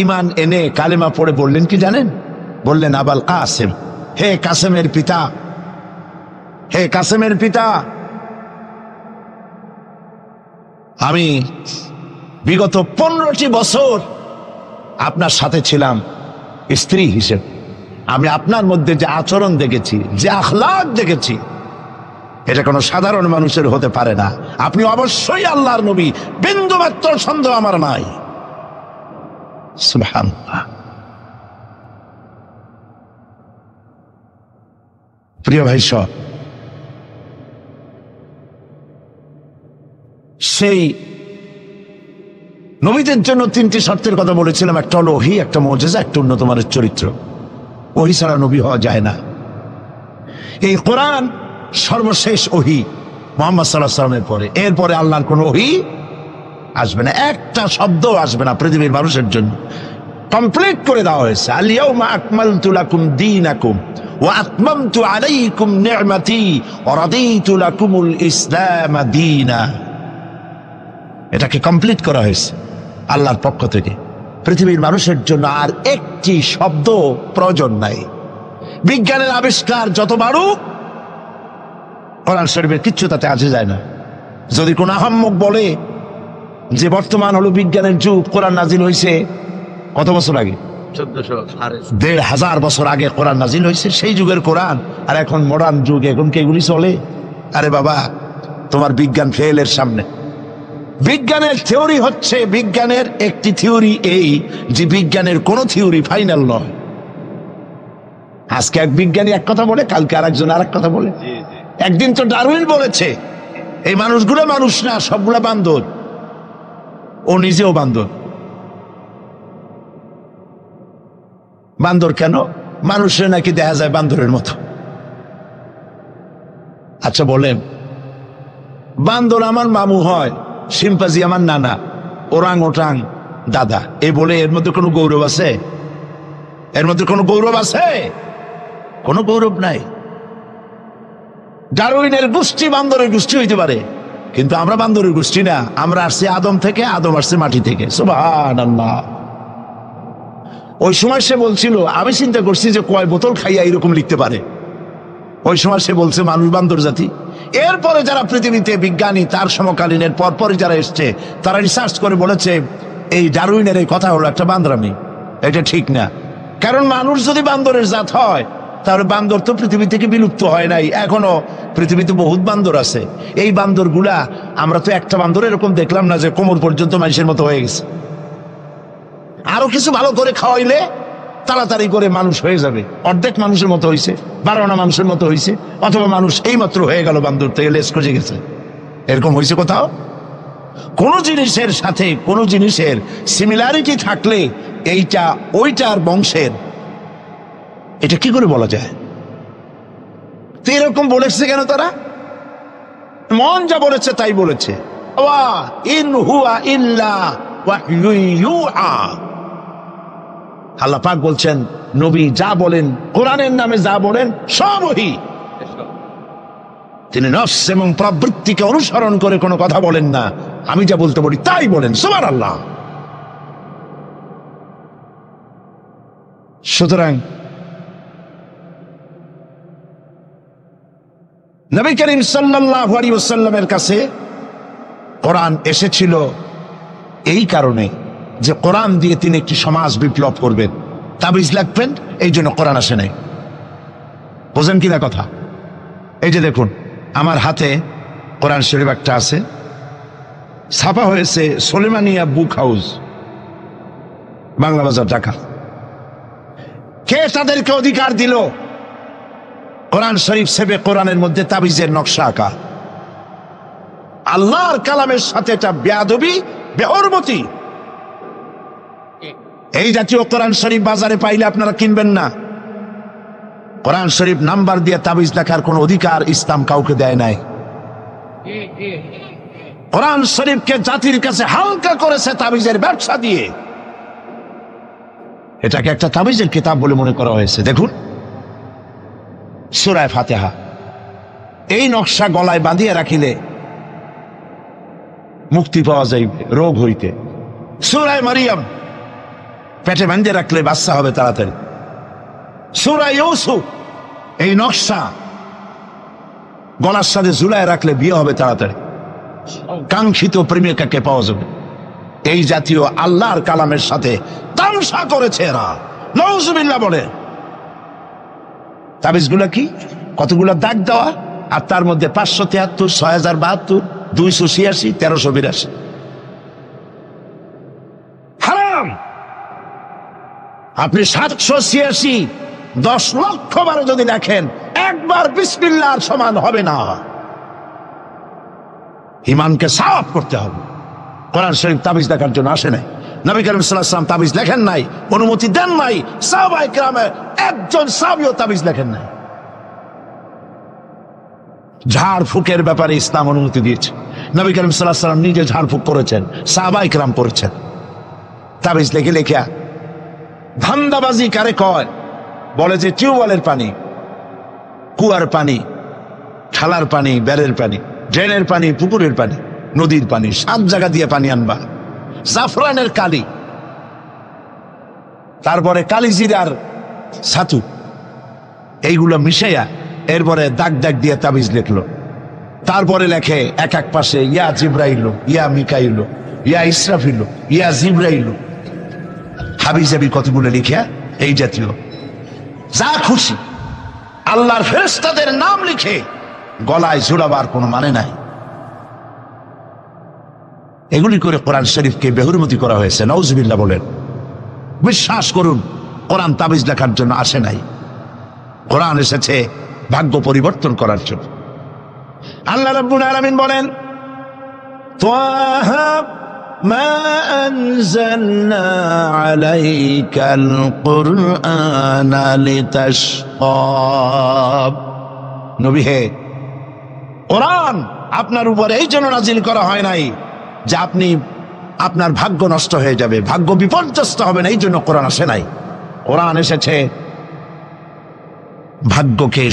ঈমান এনে কালেমা পড়ে বললেন কি জানেন? বললেন আবাল কাসেম, হে কাসেমের পিতা, হে কাসেমের পিতা, আমি বিগত 15টি বছর আপনার সাথে ছিলাম স্ত্রী হিসেবে। আমি আপনার মধ্যে যে আচরণ দেখেছি, যে আখলাক দেখেছি, এটা কোনো সাধারণ মানুষের হতে পারে না। আপনি অবশ্যই আল্লাহর নবী, বিন্দুমাত্র সন্দেহ আমার নাই। সুবহানাল্লাহ। প্রিয় ভাই সব, সেই নবীদের জন্য 3টি শর্তের কথা বলেছিলাম। একটা হলো ওহী, একটা মুজিজা, একটা উন্নত মানের চরিত্র। ওহী ছাড়া নবী হওয়া যায় না। এই কোরআন সর্বশেষ ওহী মুহাম্মদ সাল্লাল্লাহু আলাইহি ওয়াসাল্লামের পরে। এরপরে আল্লাহর কোন ওহী আসবে না, একটা শব্দ আসবে না পৃথিবীর মানুষের জন্য। কমপ্লিট করে দেওয়া হয়েছে। আল ইয়াউমা আকমালতু লাকুম দীনাকুম ওয়া আতমামতু আলাইকুম নি'মাতি ওয়া রাদিতু লাকুমুল ইসলাম দীনা। এটাকে কমপ্লিট করা হয়েছে আল্লাহর পক্ষ থেকে। পৃথিবীর মানুষের জন্য আর একটি শব্দ প্রয়োজন নাই। বিজ্ঞানের আবিষ্কার যত বাড়ুক, কোরআন শরীফের কিচ্ছু তাতে আসে যায় না। যদি কোন আহাম্মক বলে যে বর্তমান হলো বিজ্ঞানের যুগ, কোরআন নাজিল হয়েছে কত বছর আগে? 1400 বছর আগে কোরআন নাজিল হয়েছে। সেই যুগের কোরআন আর এখন মডার্ন যুগ, এখন কি এগুলি চলে? আরে বাবা, তোমার বিজ্ঞান ফেলের সামনে। বিজ্ঞানের থিওরি হচ্ছে, বিজ্ঞানের একটি থিওরি এই যে বিজ্ঞানের কোন থিওরি ফাইনাল নয়। আজকে এক বিজ্ঞানী এক কথা বলে, কালকে আরেকজন আরেক কথা বলে। একদিন তো ডারউইন বলেছে এই মানুষগুলো মানুষ না, সবগুলা বান্দর। ও নিজেও বান্দর। বান্দর কেন? মানুষের নাকি দেখা যায় বান্দরের মতো। আচ্ছা বলেন, বান্দর আমার মামু হয়, শিম্পাজি আমার নানা, ওরাং ওটাং দাদা, এ বলে এর মধ্যে কোনো গৌরব আছে? এর মধ্যে কোনো গৌরব আছে? কোনো গৌরব নাই। ডারউইনের গোষ্ঠী বান্দরের গোষ্ঠী হইতে পারে, কিন্তু আমরা বান্দরের গোষ্ঠী না। আমরা আসছি আদম থেকে, আদম আসছে মাটি থেকে। সুবহানাল্লাহ। ওই সময় সে বলছিল, আমি চিন্তা করছি যে কয় বোতল খাইয়া এরকম লিখতে পারে। ওই সময় সে বলছে মানুষ বান্দর জাতি। এরপরে যারা পৃথিবীতে বিজ্ঞানী, তার সমকালীনের পরপরই যারা এসছে, তারা রিসার্চ করে বলেছে এই ডারউইনের এই কথা হলো একটা বান্দরামি, এটা ঠিক না। কারণ মানুষ যদি বান্দরের জাত হয়, তাহলে বান্দর তো পৃথিবী থেকে বিলুপ্ত হয় নাই, এখনো পৃথিবীতে বহুত বান্দর আছে। এই বান্দর গুলা, আমরা তো একটা বান্দর এরকম দেখলাম না যে কোমর পর্যন্ত মানুষের মতো হয়ে গেছে। আরো কিছু ভালো করে খাওয়াইলে তাড়াতাড়ি করে মানুষ হয়ে যাবে। অর্ধেক মানুষের মতো হয়েছে, 12 মানুষের মতো হয়েছে, অথবা মানুষ এই মাত্র হয়ে গেল বান্দর থেকে লেস খসে গেছে। এরকম হয়েছে কোথাও? কোন জিনিসের সাথে কোন জিনিসের সিমিলারিটি থাকলে এইটা ওইটার বংশের, এটা কি করে বলা যায়? তো এরকম বলেছে কেন তারা? মন যা বলেছে তাই বলেছে। ইন হুয়া ইল্লা ওয়াহয়ুন ইউহা। আল্লাহ পাক বলছেন, নবী যা বলেন, কোরআনের নামে যা বলেন, সব ওহী। তিনি নফস এবং প্রবৃত্তিকে অনুসরণ করে কোনো কথা বলেন না। আমি যা বলতে বলি তাই বলেন। সুবহানাল্লাহ। সুতরাং নবী করিম সাল্লাল্লাহু আলাইহি ওয়াসাল্লামের কাছে কোরআন এসেছিল এই কারণে যে কোরআন দিয়ে তিনি একটি সমাজ বিপ্লব করবেন, তাবিজ লাগবেন, এই জন্য কোরআন আসে নাই। বোঝেন কিনা কথা? এই যে দেখুন, আমার হাতে কোরআন শরীফ একটা আছে, ছাপা হয়েছে সুলেমানিয়া বুক হাউস, বাংলা বাজার, ঢাকা। কে তাদেরকে অধিকার দিল কোরআন শরীফ সেবে কোরআনের মধ্যে তাবিজের নকশা আঁকা? আল্লাহর কালামের সাথে এটা বেয়াদবি, বেহরমতি। এই জাতীয় কোরআন শরীফ বাজারে পাইলে আপনারা কিনবেন না। কোরআন শরীফ নাম্বার দিয়ে তাবিজ লেখার কোন অধিকার ইসলাম কাউকে দেয় নাই। কোরআন শরীফকে জাতির কাছে হালকা করেছে তাবিজের ব্যবসা দিয়ে। এটাকে একটা তাবিজের কিতাব বলে মনে করা হয়েছে। দেখুন সূরা ফাতিহা, এই নকশা গলায় বাঁধিয়ে রাখিলে মুক্তি পাওয়া যাইবে রোগ হইতে। সূরা মারিয়াম পেটে বাঁধিয়ে রাখলে বাচ্চা হবে তাড়াতাড়ি। সূরা ইউসুফ, এই নকশা গলার সাথে ঝুলায় রাখলে বিয়ে হবে তাড়াতাড়ি, কাঙ্ক্ষিত প্রেমিকাকে পাওয়া যাবে। এই জাতীয় আল্লাহর কালামের সাথে তামসা করেছে এরা, নাউজুবিল্লাহ বলে। তাবিজগুলা কি? কতগুলা দাগ দেওয়া, আর তার মধ্যে 573, 6072, 286, 1382 হারাম। আপনি 786 10 লক্ষ বার যদি দেখেন, একবার বিসমিল্লাহর সমান হবে না। ঈমানকে সাফ করতে হবে। কোরআন শরীফ তাবিজ দেখার জন্য আসে নাই। নবী করিম সাল্লাল্লাহু আলাইহি ওয়াসাল্লাম তাবিজ লেখেন নাই, অনুমতি দেন নাই। সাহাবায়ে কেরামের একজন সাহাবীও তাবিজ লেখেন নাই। ঝাড় ফুকের ব্যাপারে ইসলাম অনুমতি দিয়েছে। নবী করিম সাল্লাল্লাহু আলাইহি ওয়াসাল্লাম নিজে ঝাড় ফুক করেছেন, সাহাবায়ে কেরাম করেছেন। তাবিজ লেখে লেখা ধান্দাবাজি কারে কয়? বলে যে টিউবওয়েলের পানি, কুয়ার পানি, খালার পানি, বেড়ের পানি, ড্রেনের পানি, পুকুরের পানি, নদীর পানি, 7 জায়গা দিয়ে পানি আনবা। জাফরানের কালি, তারপরে কালিজিরার ছাতু, এইগুলো মিশাইয়া এরপরে দাগ দাগ দিয়ে তাবিজ লিখলো। তারপরে লেখে এক এক পাশে ইয়া জিব্রাইল, ইয়া মিকাইল, ইয়া ইসরাফিল, ইয়া জিব্রাইল, হাবিজাবি কতগুলো লিখিয়া এই জাতীয় যা খুশি আল্লাহর ফেরেশতাদের নাম লিখে গলায় ঝুলাবার কোনো মানে নাই। এগুলি করে কোরআন শরীফকে বেহুরমতি করা হয়েছে। নাউজুবিল্লাহ বলেন। বিশ্বাস করুন, কোরআন তাবিজ লেখার জন্য আসে নাই। কোরআন এসেছে ভাগ্য পরিবর্তন করার জন্য। আল্লাহ রাব্বুল আলামিন বলেন, তাহা মা আনজালনা আলাইকাল কুরআনা লিতাশকা। নবী হে, কোরআন আপনার উপরে এই জন্য নাজিল করা হয় নাই যে আপনি আপনার ভাগ্য নষ্ট হয়ে যাবে, ভাগ্য বিপর্যস্ত হবে না, এই জন্য কোরআন আসে নাই। কোরআন এসেছে ভাগ্যকে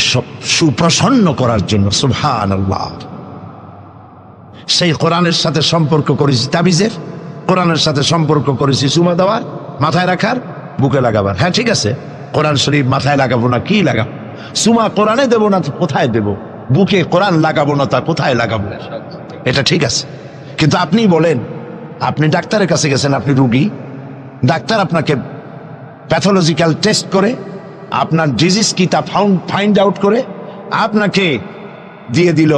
সুপ্রসন্ন করার জন্য। সুবহানাল্লাহ। সেই কোরআনের সাথে সম্পর্ক করেছি তাবিজের, কোরআনের সাথে সম্পর্ক করেছি চুমা দেওয়ার, মাথায় রাখার, বুকে লাগাবার। হ্যাঁ ঠিক আছে, কোরআন শরীফ মাথায় লাগাবো না কি লাগাবো? চুমা কোরআনে দেবো না তো কোথায় দেবো? বুকে কোরআন লাগাবো না তা কোথায় লাগাবো? এটা ঠিক আছে, কিন্তু আপনি বলেন, আপনি ডাক্তারের কাছে গেছেন, আপনি রুগী, ডাক্তার আপনাকে প্যাথোলজিক্যাল টেস্ট করে আপনার ডিজিজ কি তা ফাইন্ড আউট করে আপনাকে দিয়ে দিল,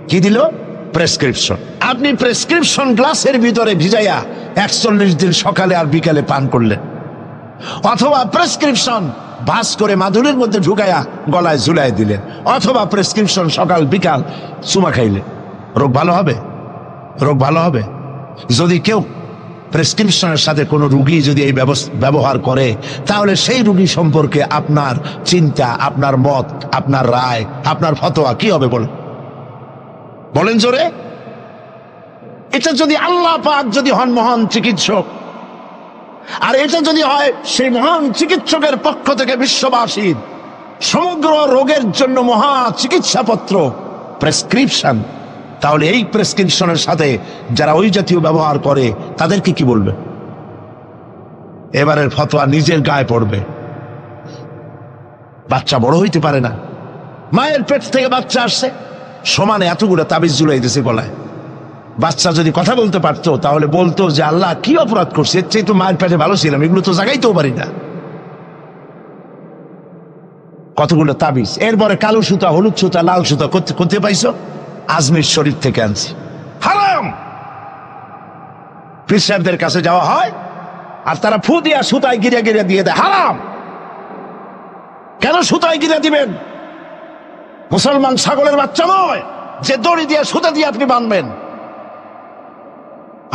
কি দিল? প্রেসক্রিপশন। আপনি প্রেসক্রিপশন গ্লাসের ভিতরে ভিজাইয়া 41 দিন সকালে আর বিকালে পান করলেন, অথবা প্রেসক্রিপশন ভাস করে মাদুরের মধ্যে ঢুকাইয়া গলায় ঝুলাই দিলেন, অথবা প্রেসক্রিপশন সকাল বিকাল চুমা খাইলে, রোগ ভালো হবে? রোগ ভালো হবে? যদি কেউ প্রেসক্রিপশনের সাথে কোনো রুগী যদি এই ব্যবহার করে, তাহলে সেই রুগী সম্পর্কে আপনার চিন্তা, আপনার মত, আপনার রায়, আপনার ফতোয়া কি হবে বলেন? বলেন জোরে। এটা যদি আল্লাহ পাক যদি হন মহান চিকিৎসক, আর এটা যদি হয় সেই মহান চিকিৎসকের পক্ষ থেকে বিশ্ববাসীর সমগ্র রোগের জন্য মহা চিকিৎসাপত্র প্রেসক্রিপশন, তাহলে এই প্রেসক্রিপশনের সাথে যারা ওই জাতীয় ব্যবহার করে তাদেরকে কি বলবে? এবারের ফতোয়া নিজের গায়ে পড়বে। বাচ্চা বড় হইতে পারে না, মায়ের পেট থেকে বাচ্চা আসছে, সমানে এতগুলো তাবিজ ঝুলাই দিয়েছে গলায়। বাচ্চা যদি কথা বলতে পারতো তাহলে বলতো যে আল্লাহ কি অপরাধ করছে, এর চেয়ে তো মায়ের পেটে ভালো ছিলাম, এগুলো তো জাগাইতেও পারি না। কতগুলো তাবিজ, এরপরে কালো সুতা, হলুদ সুতা, লাল সুতা করতে পাইছো? আজমির শরীফ থেকে আনছি, হারাম। পীর সাহেবদের কাছে যাওয়া হয় আর তারা ফু দিয়া সুতায় গিরে গিরে দিয়ে দেয়, হারাম। কেন সুতায় গিরে দিবেন? মুসলমান ছাগলের বাচ্চা নয় যে দড়ি দিয়ে সুতা দিয়ে আপনি বাঁধবেন।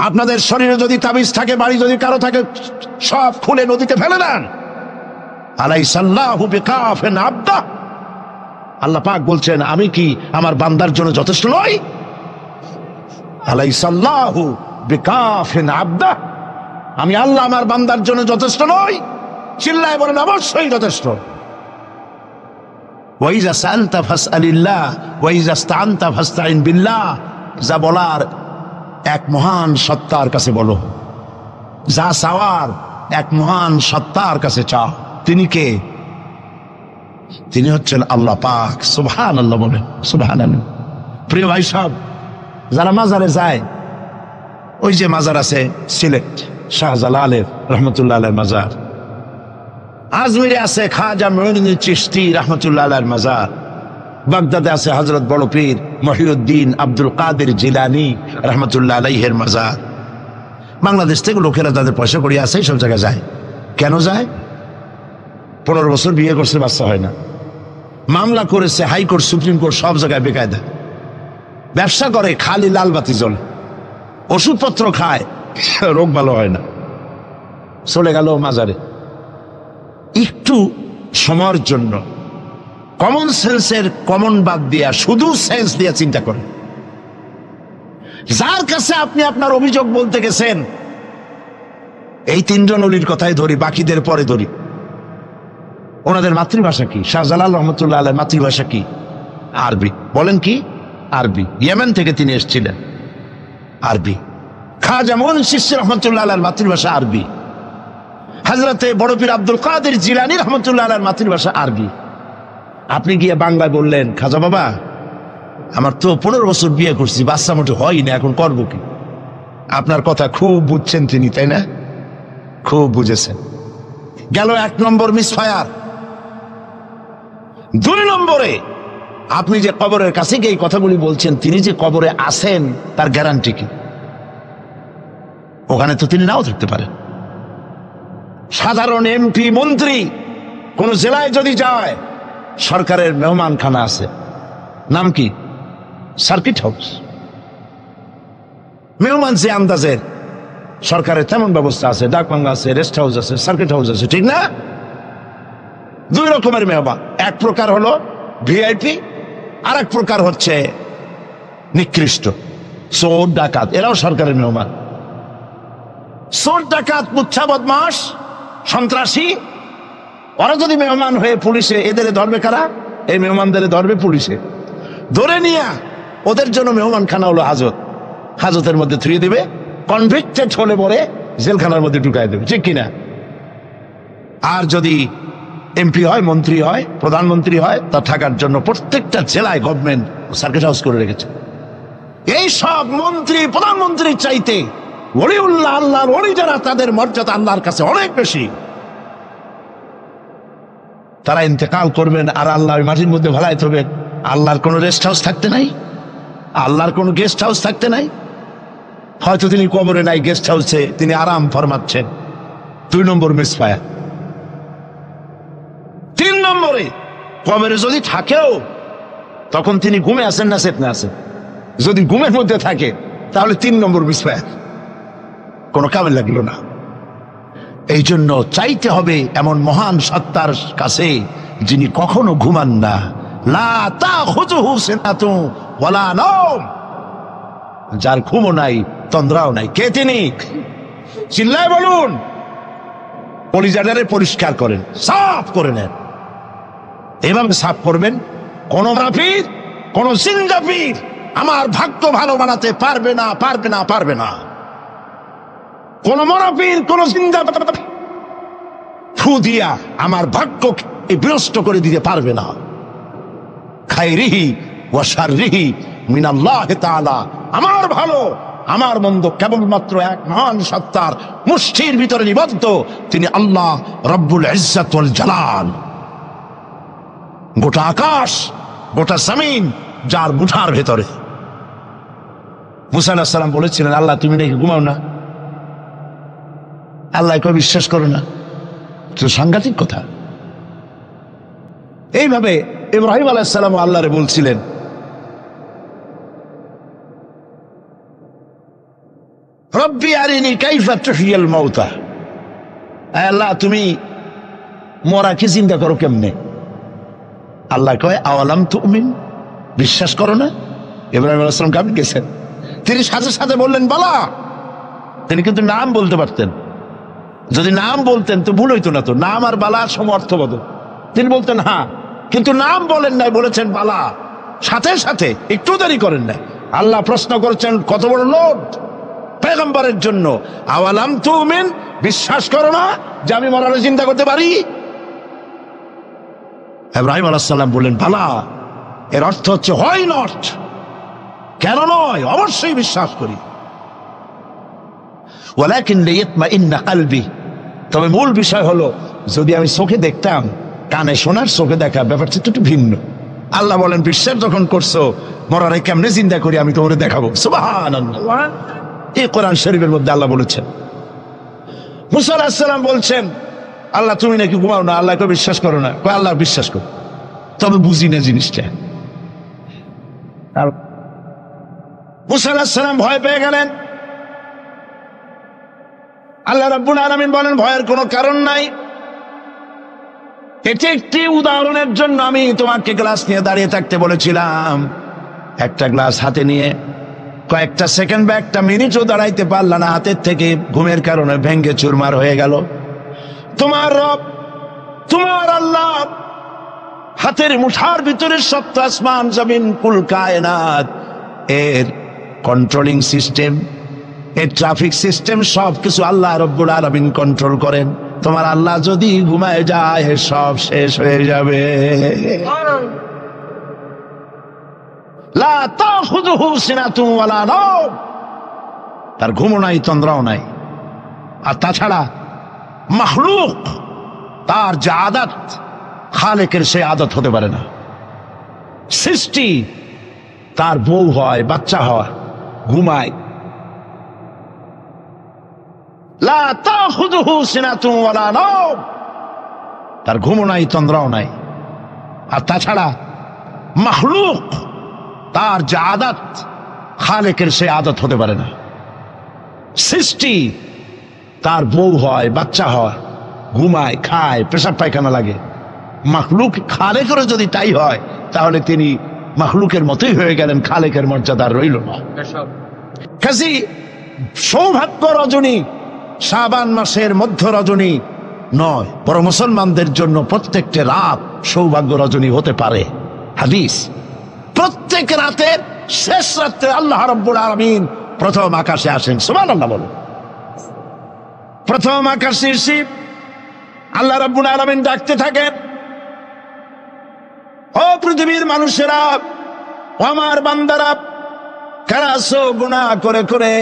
আপনাদের শরীরে যদি তাবিজ থাকে, বাড়ি যদি কারো থাকে, সব খুলে নদীতে ফেলে দেন। আলাইসাল্লাহু বিকাফিন আবদা, আল্লাহ পাক বলছেন আমি কি আমার বান্দার জন্য যথেষ্ট নই? আলাইসাল্লাহু বিকাফিন আবদা, আমি আল্লাহ আমার বান্দার জন্য যথেষ্ট নই? চিল্লায় বলেন অবশ্যই যথেষ্ট। ওয়াইজা সাআলতা ফাসআলিল্লাহ ওয়াইজা ইসতাআনতা ফাসতাইন বিল্লাহ, যা বলার এক মহান সত্তার কাছে বলো, যা চাওয়ার এক মহান সত্তার কাছে চাও। তিনি কে? তিনি হচ্ছেন আল্লাহ পাক। সুবহানাল্লাহ বলেন, সুবহানাল্লাহ। প্রিয় ভাই সব, যারা মাজারে যায়, ওই যে মাজার আছে সিলেট শাহজালালের রহমতুল্লাহ আলাইহির মাজার, আজমিরে আছে খাজা মুঈনুদ্দিন চিশতি রহমতুল্লাহ আলাইহির মাজার, বাগদাদে আছে হযরত বড় পীর মহিউদ্দিন আব্দুল কাদের জিলানী রহমতুল্লাহ আলাইহির মাজার। বাংলাদেশ থেকে লোকেরা তাদের পয়সা করিয়ে আছে, সব জায়গায় যায়। কেন যায়? 15 বছর বিয়ে করছে, বাচ্চা হয় না, মামলা করেছে হাইকোর্ট, সুপ্রিম কোর্ট, সব জায়গায় বেকায়দা। ব্যবসা করে, খালি লাল বাতি জ্বলে, ওষুধপত্র খায়, রোগ ভালো হয় না, চলে গেল মাজারে। একটু সময়ের জন্য কমন সেন্সের কমন বাদ দিয়া শুধু সেন্স দিয়া চিন্তা করে, যার কাছে আপনি আপনার অভিযোগ বলতে গেছেন, এই 3 জন অলির কথাই ধরি, বাকিদের পরে ধরি। ওনাদের মাতৃভাষা কি? শাহজালাল রহমতুল্লাহ আলাইহির মাতৃভাষা কি? আরবি। বলেন কি? আরবি। ইয়েমেন থেকে তিনি এসেছিলেন, আরবি। খাজা মুঈনুদ্দিন চিশতি রহমতুল্লাহ আলাইহির মাতৃভাষা আরবি। হযরতে বড় পীর আব্দুল কাদের জিলানী রহমতুল্লাহ আলাইহির মাতৃভাষা আরবি। আপনি গিয়ে বাংলায় বললেন, খাজা বাবা আমার তো 15 বছর বিয়ে করছি, বাচ্চা মোটে হয় না, এখন করবো কি? আপনার কথা খুব বুঝছেন তিনি, তাই না? খুব বুঝেছেন। গেল 1 নম্বর মিসফায়ার। 2 নম্বরে, আপনি যে কবরের কাছে গিয়ে এই কথাগুলি বলছেন, তিনি যে কবরে আছেন তার গ্যারান্টি কি? ওখানে তো তিনি নাও থাকতে পারেন। সাধারণ এমপি মন্ত্রী কোন জেলায় যদি যায়, সরকারের মেহমানখানা আছে, নাম কি? Circuit house. মেহমান যে আন্দাজের, সরকারের তেমন ব্যবস্থা আছে, ডাকবাংলা আছে, রেস্ট হাউস আছে, সার্কিট হাউস আছে, ঠিক না? 2 রকমের মেহমান। এক প্রকার হলো ভিআইপি, আর এক প্রকার হচ্ছে নিকৃষ্ট। চোর ডাকাত এরাও সরকারের মেহমান। চোর ডাকাত মুচ্ছা বদমাস সন্ত্রাসী ওরা যদি মেহমান হয়ে পুলিশে, এদের ধরবে কারা? এই মেহমানদের ধরবে পুলিশে, ধরে নিয়ে ওদের জন্য মেহমান খানা হলো হাজত, হাজতের মধ্যে থুয়ে দিবে, কনভিক্টেড হলে পরে জেলখানার মধ্যে ঢুকাই দেবে, ঠিক কিনা? আর যদি এমপি হয়, মন্ত্রী হয়, প্রধানমন্ত্রী হয়, তা থাকার জন্য প্রত্যেকটা জেলায় গভর্নমেন্ট সার্কিট হাউস করে রেখেছে। এই সব মন্ত্রী প্রধানমন্ত্রীর চাইতে ওলিউল্লাহ, আল্লাহর ওলি যারা, তাদের মর্যাদা আল্লাহর কাছে অনেক বেশি। তারা ইন্তেকাল করবেন আর আল্লাহ ওই মাটির মধ্যে ভালাইতে হবে। আল্লাহর কোনো রেস্ট হাউস থাকতে নাই, আল্লাহর কোনো গেস্ট হাউস থাকতে নাই। হয়তো তিনি কবরে নাই, গেস্ট হাউসে তিনি আরাম ফরমাচ্ছেন। 2 নম্বর মিসফায়ার। 3 নম্বরে কবরে যদি থাকেও তখন তিনি ঘুমে আছেন না চেতনা আছেন। যদি ঘুমের মধ্যে থাকে তাহলে 3 নম্বর মিসফায়ার, কোনো কামে লাগলো না। এই জন্য চাইতে হবে এমন মহান সত্তার কাছে যিনি কখনো ঘুমান না। লা তাখুযুহু সিনাতুন ওয়ালা নাওম, যার ঘুমও নাই তন্দ্রাও নাই। কে তিনি? চিল্লায় বলুন। কলিজাটারে পরিষ্কার করেন, সাফ করে নেন। এভাবে সাফ করবেন, কোন রাফির, কোন জিন্দাফির আমার ভাগ্য ভালো বানাতে পারবে না, পারবে না, পারবে না। কোন মরাফির, কোন জিন্দা ফু দিয়া আমার ভাগ্যকে বিনষ্ট করে দিতে পারবে না। খায়রিহি ওয়া শাররিহি মিনাল্লাহি তাআলা, আমার ভালো আমার মন্দ কেবলমাত্র এক মহান সত্তার মুষ্টির ভিতরে নিবদ্ধ, তিনি আল্লাহ রব্বুল ইজ্জত ওয়াল জালাল। গোটা আকাশ, গোটা জমিন যার মুঠার ভেতরে। মুসা আলাইহিস সালাম বলেছিলেন, আল্লাহ তুমি নাকি ঘুমাও না, আল্লাহকে বিশ্বাস করো না। তো সাংঘাতিক কথা। এইভাবে ইব্রাহিম আলাইহিস সালাম আল্লাহরে বলছিলেন, রব্বি আরিনি কাইফা তুহিয়াল মাউতা, আল্লাহ তুমি মরাকে জিন্দা করো কেমনে? আল্লাহ কয় আওয়ালাম তুমিন, বিশ্বাস করো না? ইব্রাহিম আলাইহিস সালাম কাঁপে গেছেন। তিনি সাথে সাথে বললেন বালা। তিনি কিন্তু নাম বলতে পারতেন, যদি নাম বলতেন তো ভুল হইতো না। তো নাম আর বালার সমর্থবদ, তিনি বলতেন হ্যাঁ, কিন্তু নাম বলেন নাই, বলেছেন বালা। সাথে সাথে একটু দেরি করেন নাই। আল্লাহ প্রশ্ন করেছেন কত বড় লোড পয়গম্বরের জন্য, আওয়ালাম তুমিন, বিশ্বাস করো না যে আমি মরারে চিন্তা করতে পারি? ইব্রাহিম আলাইহিস সালাম বললেন বালা। এর অর্থ হচ্ছে হোয়াই নট, কেন নয়, অবশ্যই বিশ্বাস করি। ওয়ালাকিন লিয়াতমাইন্না কলবি, তবে মূল বিষয় হলো যদি আমি চোখে দেখতাম, কানে শোনার, চোখে দেখা ব্যাপারটা একটু ভিন্ন। আল্লাহ বলেন বিশ্বাস যখন করছো, মরারে কেমনে চিন্তা করি আমি তোমারে দেখাবো। সুবহানাল্লাহ, এই কোরআন শরীফের মধ্যে আল্লাহ বলেছেন। মুসা আলাইহিস সালাম বলছেন আল্লাহ তুমি নাকি ঘুমাও না, আল্লাহকে বিশ্বাস করো না। কয় আল্লাহ বিশ্বাস করো, তবে বুঝি না জিনিসটা। মুসা আলাইহিস সালাম ভয় পেয়ে গেলেন। আল্লাহ রাব্বুল আলামিন বলেন ভয়ের কোনো কারণ নাই। এটি একটি উদাহরণের জন্য আমি তোমাকে গ্লাস নিয়ে দাঁড়িয়ে থাকতে বলেছিলাম। একটা গ্লাস হাতে নিয়ে কয়েকটা সেকেন্ড বা একটা মিনিটও দাঁড়াইতে পারলা না, হাতের থেকে ঘুমের কারণে ভেঙ্গে চুরমার হয়ে গেল। তোমার রব, তোমার আল্লাহ হাতের মুঠার ভিতরে সপ্ত আসমান জমিন কুল কায়নাত, এর কন্ট্রোলিং সিস্টেম, এর ট্রাফিক সিস্টেম সবকিছু আল্লাহ রব্বুল আলামিন কন্ট্রোল করেন। তোমার আল্লাহ যদি ঘুমায় যায় সব শেষ হয়ে যাবে। লা তাখুযুহু সিনাতুন ওয়ালা নাওম, তার ঘুমও নাই তন্দ্রাও নাই। আর তাছাড়া মাখলুক, তার যে আদত, খালেকের সে আদত হতে পারে না। সৃষ্টি, তার বউ হয়, বাচ্চা হয়, ঘুমায়। লা তাখুযুহু সিনাতুন ওয়ালা নাওম, তার ঘুমও নাই তন্দ্রাও নাই। আর তাছাড়া মাখলুক, তার যে আদত, খালেকের সে আদত হতে পারে না। সৃষ্টি, তার বউ হয়, বাচ্চা হয়, ঘুমায়, খায়, পেশাব পায়খানা লাগে। মাখলুক খালেকেরও যদি তাই হয়, তাহলে তিনি মাখলুকের মতোই হয়ে গেলেন, খালেকের মর্যাদা রইল না। কাজী সৌভাগ্য রজনী শাবান মাসের মধ্য রজনী নয়, বড় মুসলমানদের জন্য প্রত্যেকটা রাত সৌভাগ্য রজনী হতে পারে। হাদিস, প্রত্যেক রাতের শেষ রাত্রে আল্লাহ রাব্বুল আলামিন প্রথম আকাশে আসেন। সুবহানাল্লাহ বলো। প্রথম আকাশে এসে আল্লাহ রাব্বুল আলামিন ডাকতে থাকেন, ও পৃথিবীর মানুষেরা, আমার বান্দারা, কারা আছো গুনাহ করে করে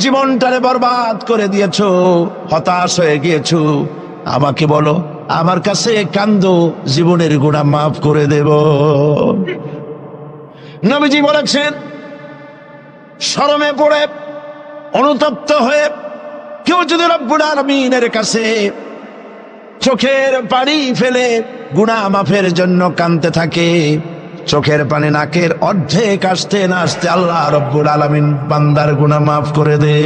জীবনটারে বরবাদ করে দিয়েছো, হতাশ হয়ে গিয়েছো, আমাকে বলো, আমার কাছে কান্দো, জীবনের গুনাহ মাফ করে দেব। নবীজি বলেছেন, শরমে পড়ে অনুতপ্ত হয়ে কেউ যদি রব্বুল আলামিনের কাছে চোখের পানি ফেলে গুনাহ মাফের জন্য কাঁদতে থাকে, চোখের পানি নাকের অর্ধেক আসতে না আসতে আল্লাহ রব্বুল আলামিন বান্দার গুনাহ মাফ করে দে।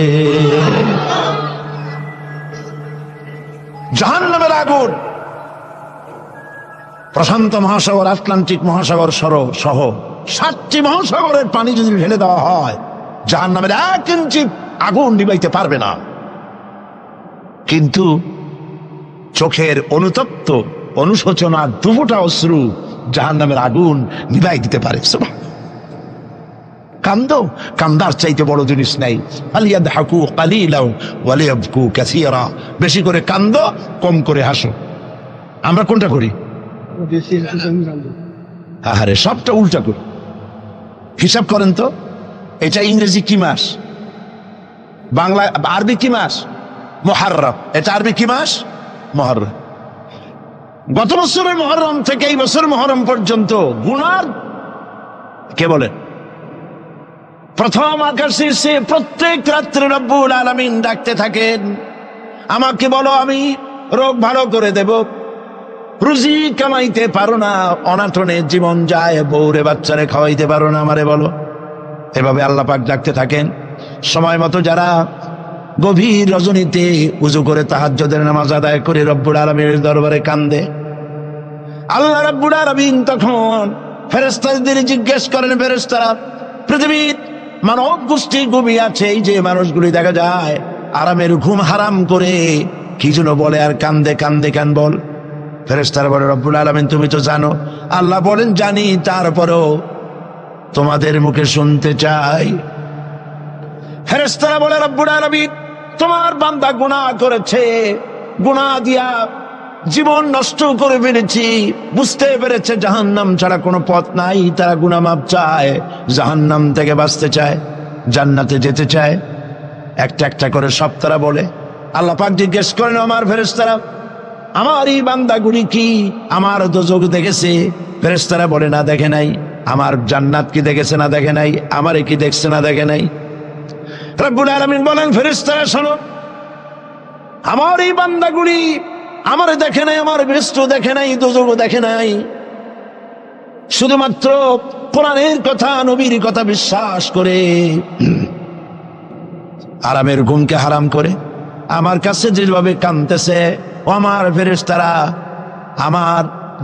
জাহান্নামের আগুন, প্রশান্ত মহাসাগর, আটলান্টিক মহাসাগর সহ 7টি মহাসাগরের পানি যদি ঢেলে দেওয়া হয়, জাহান্নামের 1 ইঞ্চি আগুন নিবাইতে পারবে না। কিন্তু চোখের অনুতপ্ত অনুশোচনা দুফোঁটা অশ্রু জাহান্নামের আগুন নিভাই দিতে পারে। কান্দো, কান্দার চাইতে বড় জিনিস নাই। ফালিয়াদহাকু কালিলাও ওয়ালিয়াবকু কাসীরা, বেশি করে কান্দো, কম করে হাসো। আমরা কোনটা করি? আরে সবটা উল্টা করি। হিসাব করেন তো, এটা ইংরেজি কি মাস, বাংলা আরবি কি মাস? মুহররম। এটা আরবি কি মাস? মুহররম। গত বছরের মুহররম থেকে এই বছর মুহররম পর্যন্ত গুনার কে বলেন? প্রথম আকাশে এসে প্রত্যেক রাত্রে রব্বুল আলামিন ডাকতে থাকেন, আমাকে বলো, আমি রোগ ভালো করে দেব। রুজি কামাইতে পারো না, অনাটনে জীবন যায়, বউরে বাচ্চারে খাওয়াইতে পারো না, আমারে বলো। এভাবে আল্লাহ পাক ডাকতে থাকেন। সময় মতো যারা গভীর রজনীতে উজু করে তাহাজ্জুদের নামাজ আদায় করে রব্বুল আলামিনের দরবারে কান্দে, আল্লাহ রাব্বুল আলামিন তখন ফেরেশতাদের জিজ্ঞেস করেন, ফেরেশতারা, পৃথিবীর মানব গোষ্ঠী ঘুমিয়ে আছে, এই যে মানুষগুলি দেখা যায় আরামের ঘুম হারাম করে কি যেন বলে আর কান্দে কান্দে কেন বল? ফেরেশতারা বলে, রব্বুল আলামিন তুমি তো জানো। আল্লাহ বলেন, জানি, তারপরও তোমাদের মুখে শুনতে চাই। ফেরেশতারা বলে, রব্বুল আলামিন তোমার বান্দা গুনাহ করেছে, গুনাহ দিয়া জীবন নষ্ট করে ফেলেছি, বুঝতে পেরেছে জাহান্নাম ছাড়া কোনো পথ নাই, তারা গুনাহ মাপ চায়, জাহান্নাম থেকে বাঁচতে চায়, জান্নাতে যেতে চায়। একটা একটা করে সব তারা বলে। আল্লাহ পাক জিজ্ঞেস করেন, আমার ফেরেশতারা, আমার এই বান্দাগুলি কি আমার দোজখ দেখেছে? ফেরেশতারা বলে, না, দেখে নাই। আমার জান্নাত কি দেখেছে? না, দেখে নাই। আমারে কি দেখছে? না, দেখে নাই। রব্বুল আলামিন বলেন, ফেরেশতারা শোনো, আমার এই বান্দাগুলি আমারে দেখে নাই, আমার বেহেশত দেখে নাই, দোজখ দেখে নাই, শুধুমাত্র কোরআনের কথা, নবীর কথা বিশ্বাস করে আরামের ঘুমকে হারাম করে আমার কাছে যেভাবে কাঁদতেছে, ও আমার ফেরেশতারা, আমার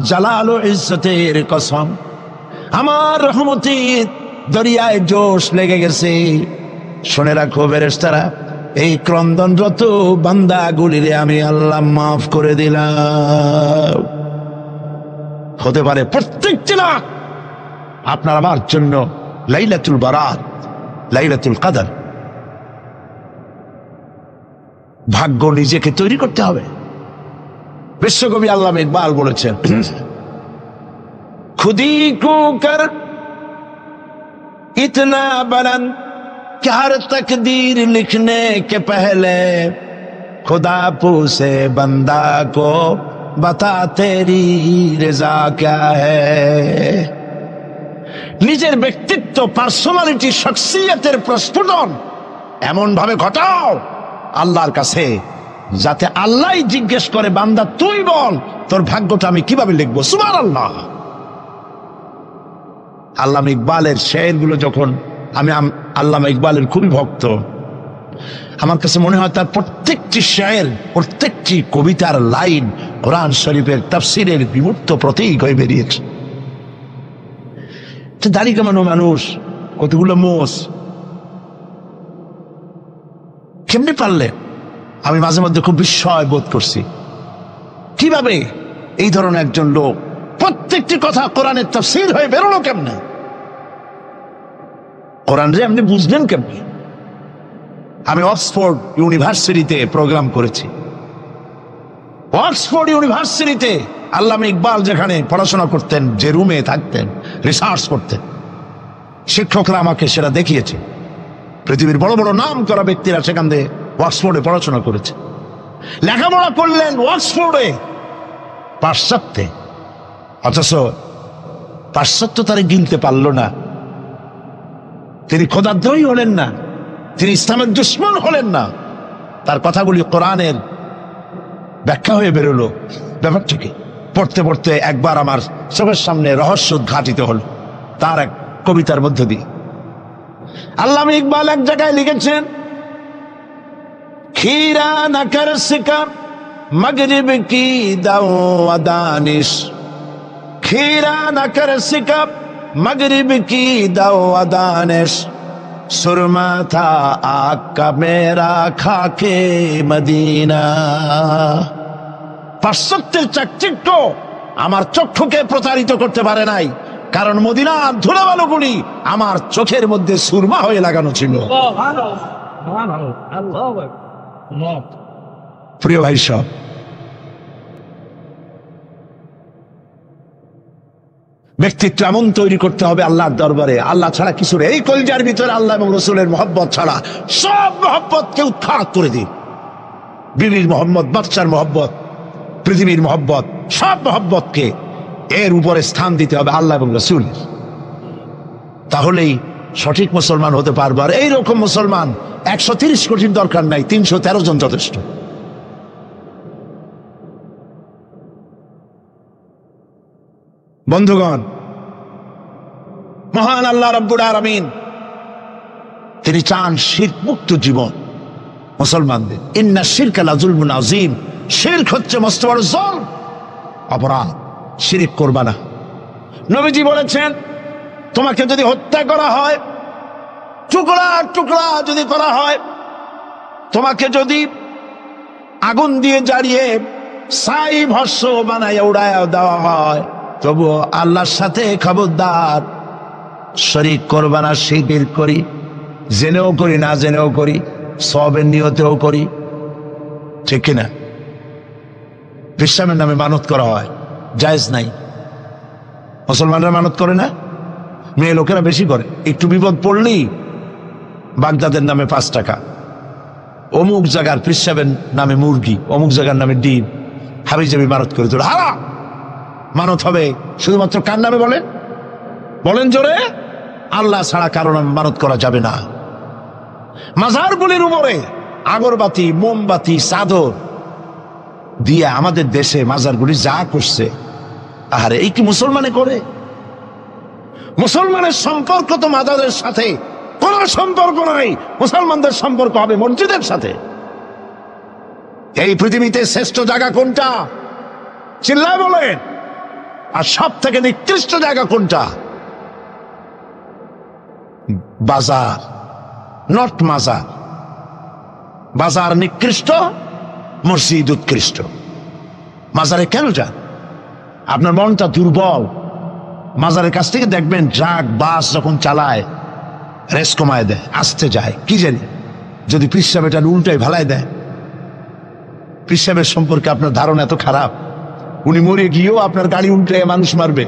জালাল ও ইজ্জতের কসম, আমার রহমতের দরিয়ায় জোশ লেগে গেছে। শুনে রাখো ফেরেশতারা, এই ক্রন্দনরত বান্দাগুলিরে আমি আল্লাহ মাফ করে দিলাম। হতে পারে প্রত্যেকটি রাত আপনার আমার জন্য লাইলাতুল বারাত, লাইলাতুল কদর। ভাগ্য নিজেকে তৈরি করতে হবে। বিশ্বকবি আল্লামা ইকবাল বলেছেন, খুদি কো কর ইতনা বুলন্দ कि हर तकदीर लिखने के पहले खुदा पूछे बंदा को बता तेरी रजा क्या है। নিজের ব্যক্তিত্ব, পার্সোনালিটি, শখসিয়তের প্রস্ফুটন এমন ভাবে ঘটাও আল্লাহর কাছে, যাতে আল্লাহ জিজ্ঞেস করে, বান্দা তুই বল তোর ভাগ্যটা আমি কিভাবে লিখবো। সুবহানাল্লাহ। আল্লামা ইকবালের শেরগুলো যখন আমি আল্লামা ইকবালের খুবই ভক্ত, আমার কাছে মনে হয় তার প্রত্যেকটি শের, প্রত্যেকটি কবিতার লাইন কোরআন শরীফের তাফসীরের বিমূর্ত প্রতীক হয়ে বেরিয়েছে। দাড়ি কামানো মানুষ, কতগুলো মোষ, কেমনি পারলেন? আমি মাঝে মধ্যে খুব বিস্ময় বোধ করছি, কিভাবে এই ধরনের একজন লোক প্রত্যেকটি কথা কোরআনের তাফসীর হয়ে বেরোলো কেমনে? কোরআন রে আপনি বুঝলেন কেমনি? আমি অক্সফোর্ড ইউনিভার্সিটিতে প্রোগ্রাম করেছি। অক্সফোর্ড ইউনিভার্সিটিতে আল্লামা ইকবাল যেখানে পড়াশোনা করতেন, যে রুমে থাকতেন, রিসার্চ করতেন, শিক্ষকরা আমাকে সেটা দেখিয়েছে। পৃথিবীর বড় বড় নাম করা ব্যক্তিরা সেখান থেকে অক্সফোর্ডে পড়াশোনা করেছে, লেখাপড়া করলেন অক্সফোর্ডে, পাশ্চাত্যে। অথচ পাশ্চাত্য তারা গিলতে পারল না। তিনি খোদাদ্রোহী হলেন না, তিনি ইসলামের দুশমন হলেন না। তার কথাগুলি কোরআনের ব্যাখ্যা হয়ে বেরোলো। ব্যাপারটাকে পড়তে পড়তে একবার আমার চোখের সামনে রহস্য উদ্ঘাটিত হল তার এক কবিতার মধ্য দিয়ে। আল্লামা ইকবাল এক জায়গায় লিখেছেন, खीरा न कर सिका मगरिब की दाओ दानिश, खीरा न कर सिका मगरिब की दाओ दानिश, सुरमा था आग का मेरा खाके मदीना। পাশ্চাত্যের চাকচিক্য আমার চক্ষুকে প্রতারিত করতে পারে নাই, কারণ মদিনার ধুলাবালুগুলি আমার চোখের মধ্যে সুরমা হয়ে লাগানো ছিল। প্রিয় ভাই সব, ব্যক্তিত্ব এমন তৈরি করতে হবে আল্লাহর দরবারে, আল্লাহ ছাড়া কিছু নেই। এই কলিজার ভিতরে আল্লাহ এবং রসুলের মহব্বত ছাড়া সব মহব্বতকে উৎখাত করে দিন। বিবির মহব্বত, বাচ্চার মহব্বত, পৃথিবীর মহব্বত, সব মহব্বতকে এর উপরে স্থান দিতে হবে আল্লাহ এবং রসুলের। তাহলেই সঠিক মুসলমান হতে পারবে। আর এইরকম মুসলমান 130 কোটির দরকার নাই, 313 জন যথেষ্ট। বন্ধুগণ, মহান আল্লাহ রাব্বুল আলামিন তিনি চান শিরক মুক্ত জীবন মুসলমানদের। ইন্না শিরকা লাযুলমুন আযীম, শিরক হচ্ছে মস্ত বড় জুলম, অপরাধ। শিরক করবা না। নবীজি বলেছেন, তোমাকে যদি হত্যা করা হয়, টুকরা টুকরা যদি করা হয়, তোমাকে যদি আগুন দিয়ে জ্বালিয়ে ছাই ভস্ম বানাইয়া উড়াইয়া দেওয়া হয়, তবুও আল্লাহর সাথে খবরদার শরীক করবা না। শিরক করি, জেনেও করি, না জেনেও করি, সওয়াবের নিয়তেও করি, ঠিক কিনা? বিশ্রামের নামে মানত করা হয়, জায়েজ নাই। মুসলমানরা মানত করে না, মেয়ে লোকেরা বেশি করে। একটু বিপদ পড়লেই বাগদাদের নামে 5 টাকা, অমুক জায়গার পেশাবের নামে মুরগি, অমুক জায়গার নামে ডিম, হাবিজাবি মানত করে তোর হারা। মানত হবে শুধুমাত্র কার নামে? বলেন, বলেন জোরে। আল্লাহ ছাড়া কারো নামে মানত করা যাবে না। মাজারগুলির উপরে আগরবাতি, মোমবাতি, চাদর দিয়ে আমাদের দেশে মাজারগুলি যা করছে, আরে এই কি মুসলমানে করে? মুসলমানের সম্পর্ক তো মাজারের সাথে কোন সম্পর্ক নাই। মুসলমানদের সম্পর্ক হবে মসজিদের সাথে। এই পৃথিবীতে শ্রেষ্ঠ জায়গা কোনটা? চিল্লায় বলেন। আর সব থেকে নিকৃষ্ট জায়গা কোনটা? বাজার, নট মাজার। বাজার নিকৃষ্ট, মসজিদ উৎকৃষ্ট। মাজারে কেন যান? আপনার মনটা দুর্বল। মাজারের কাছ থেকে দেখবেন ট্রাক, বাস যখন চালায় রেস কমায় দেয়, আসতে যায়, কি জানি যদি পিসাব এটা উল্টায় ভালায় দেয়। পিসাবের সম্পর্কে আপনার ধারণা এত খারাপ, উনি মরে গিয়েও আপনার গাড়ি উল্টায় মানুষ মারবে।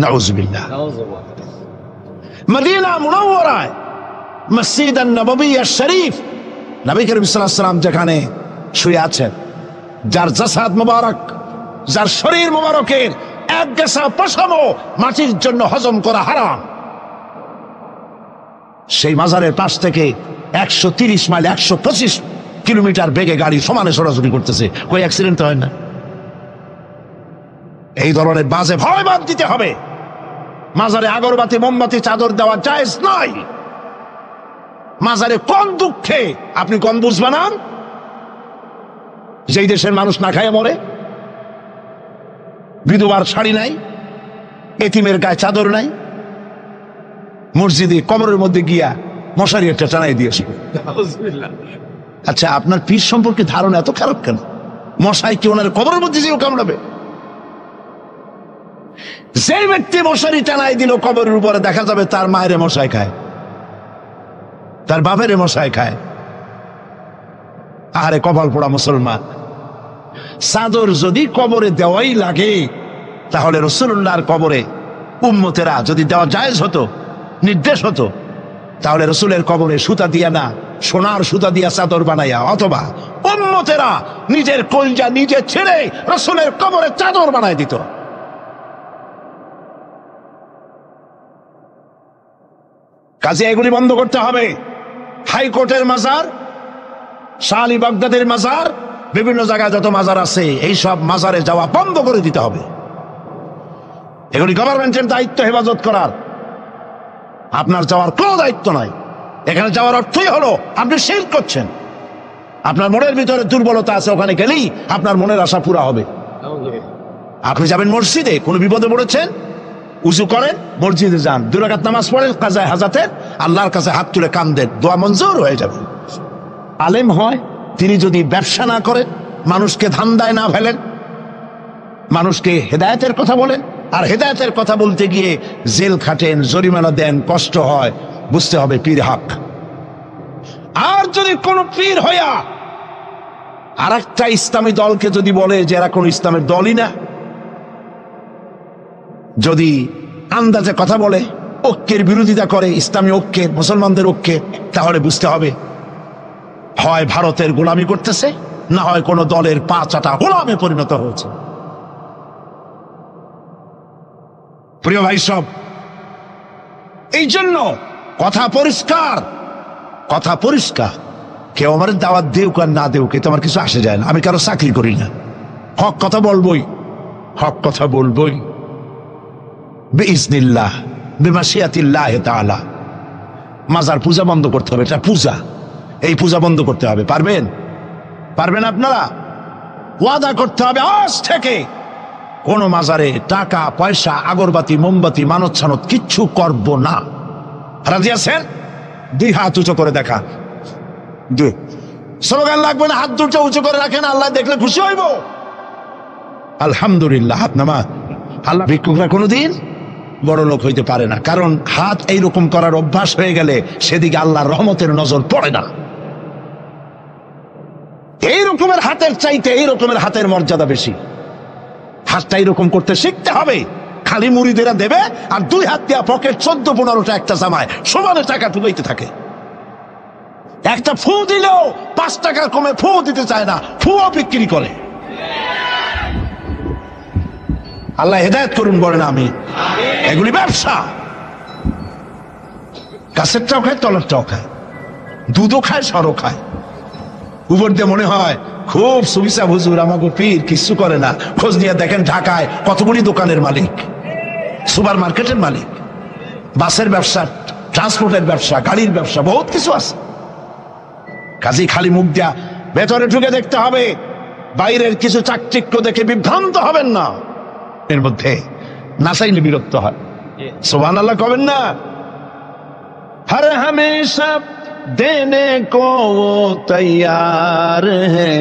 নাউজুবিল্লাহ। মদিনা মুনাওয়ারায় মসজিদ নববী শরীফ, নবী করিম সাল্লাল্লাহু আলাইহি ওয়াসাল্লাম যেখানে শুয়ে আছেন, যার জাসাদ মুবারক, যার শরীর মুবারকের এক গেসা পশমও মাটির জন্য হজম করা হারাম, সেই মাজারের পাশ থেকে 130 মাইল 125 কিলোমিটার বেগে গাড়ি সমানে সরাসরি করতেছে, কই অ্যাক্সিডেন্ট হয় না? এই ধরনের বাজে ভয় বাদ দিতে হবে। মাজারে আগরবাতি, মোমবাতি, চাদর দেওয়া জায়েজ নাই। মাজারে কোন দুঃখে আপনি কম্বুজ বানান? যেই দেশের মানুষ না খায় মরে, বিধবার শাড়ি নাই, এতিমের গায়ে চাদর নাই, মসজিদে কবরের মধ্যে গিয়া মশারি একটা টানাই দিয়েছে। আচ্ছা, আপনার পীর সম্পর্কে ধারণা এত খারাপ কেন? মশাই কি ওনার কবরের মধ্যে যেও কামড়াবে? যে ব্যক্তি মশারি টানাই দিল কবরের উপরে, দেখা যাবে তার মায়ের মশাই খায়, তার বাপের মশাই খায়। আরে কপাল পোড়া মুসলমান! চাদর যদি কবরে দেওয়াই লাগে, তাহলে রাসূলুল্লাহর কবরে উম্মতেরা যদি দেওয়া জায়েজ হতো, নির্দেশ হতো, তাহলে রাসূলের কবরে সুতা দিয়া না, সোনার সুতা দিয়া চাদর বানাইয়া, অথবা উম্মতেরা নিজের কলজা নিজে ছেড়ে রাসূলের কবরে চাদর বানাই দিত। কাজে এগুলি বন্ধ করতে হবে। হাইকোর্টের মাজার, শাহ আলী বাগদাদের মাজার, বিভিন্ন জায়গায় যত মাজার আছে, এই সব মাজারে যাওয়া বন্ধ করে দিতে হবে। এগুলি গভর্নমেন্টের দায়িত্ব হেফাজত করার, আপনার যাওয়ার কোনো দায়িত্ব নাই। এখানে যাওয়ার অর্থই হলো আপনি শিরক করছেন। আপনার মনের ভিতরে দুর্বলতা আছে, ওখানে গেলেই আপনার মনের আশা পুরা হবে। আপনি যাবেন মসজিদে, কোনো বিপদে পড়েছেন, উজু করেন, মসজিদে যান, 2 রাকাত নামাজ পড়েন, কাজায়ে হাজাতের, আল্লাহর কাছে হাত তুলে কান্দেন, দোয়া মঞ্জুর হয়ে যাবে। আলেম হয়, তিনি যদি ব্যবসা না করেন, মানুষকে ধান্দায় না ফেলেন, মানুষকে হেদায়েতের কথা বলেন, আর হেদায়েতের কথা বলতে গিয়ে জেল খাটেন, জরিমানা দেন, কষ্ট হয়, বুঝতে হবে পীর হক। আর যদি কোন পীর হইয়া আর একটা ইসলামী দলকে যদি বলে যে এরা কোন ইসলামের দলই না, যদি আন্দাজে কথা বলে, ঐক্যের বিরোধিতা করে, ইসলামী ঐক্যের, মুসলমানদের ঐক্যের, তাহলে বুঝতে হবে হয় ভারতের গোলামি করতেছে, না হয় কোন দলের পা চাটা গোলামে পরিণত হয়েছে। প্রিয় ভাই সব, এই জন্য কথা পরিষ্কার, কথা পরিষ্কার। কেউ আমার দাওয়াত দেউক আর না দেউক, এতে আমার কিছু আসে যায় না। আমি কারো চাকরি করি না, হক কথা বলবই, হক কথা বলবই বিইজনিল্লাহ, বিমাশিয়াতিল্লাহ তাআলা। মাজার পূজা বন্ধ করতে হবে, এটা পূজা, এই পূজা বন্ধ করতে হবে। পারবেন? পারবেন আপনারা? ওয়াদা করতে হবে আজ থেকে কোন মাজারে টাকা পয়সা, আগরবাতি, মোমবাতি, মানত ছানত কিচ্ছু করব না। রাজি আছেন? 2 হাত উঁচু করে দেখা। স্লোগান লাগবে না, হাত দুটো উঁচু করে রাখেন, আল্লাহ দেখলে খুশি হইব। আলহামদুলিল্লাহ। হাত নামা। আল্লাহ ভিক্ষুকরা কোনোদিন বড় লোক হইতে পারে না, কারণ হাত এইরকম করার অভ্যাস হয়ে গেলে সেদিকে আল্লাহর রহমতের নজর পড়ে না। এই রকমের হাতের চাইতে এই রকমের হাতের মর্যাদা বেশি। হাতটা এইরকম করতে শিখতে হবে। খালি মুড়িদেরা দেবে আর 2 হাত দিয়া পকেট 14-15টা একটা জামায় সমানে টাকা ঢুকাইতে থাকে। একটা ফু দিলেও 5 টাকার কমে ফু দিতে চায় না, ফুও বিক্রি করে। আল্লাহ হেদায়েত করুন বলেন আমি। এগুলি ব্যবসা। গাছেরটাও খায়, তলারটাও খায়, দুধও খায়, সরও খায়। উপর দিয়ে মনে হয় খুব সুবিসা হুজুর, আমাকে পীর কিছু করে না। খোঁজ নিয়ে দেখেন ঢাকায় কতগুলি দোকানের মালিক, সুপার মার্কেটের মালিক, বাসের ব্যবসা, ট্রান্সপোর্টের ব্যবসা, গাড়ির ব্যবসা, বহুত কিছু আছে। কাজী খালি মুখ দিয়া ভেতরে ঢুকে দেখতে হবে। বাইরের কিছু চাকচিক্য দেখে বিভ্রান্ত হবেন না। এর মধ্যে না চাইলে বিরক্ত হয়। সুবহানাল্লাহ কবেন না? হর হমেশা देने को वो तैयार है,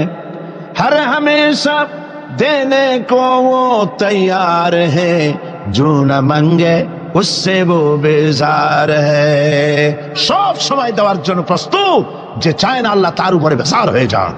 हर हमेशा देने को वो तैयार है, जो न मांगे उससे वो बेजार है। সব সময় দেওয়ার জন্য প্রস্তুত, যে চায় না আল্লাহ তার উপরে বেজার হয়ে যান।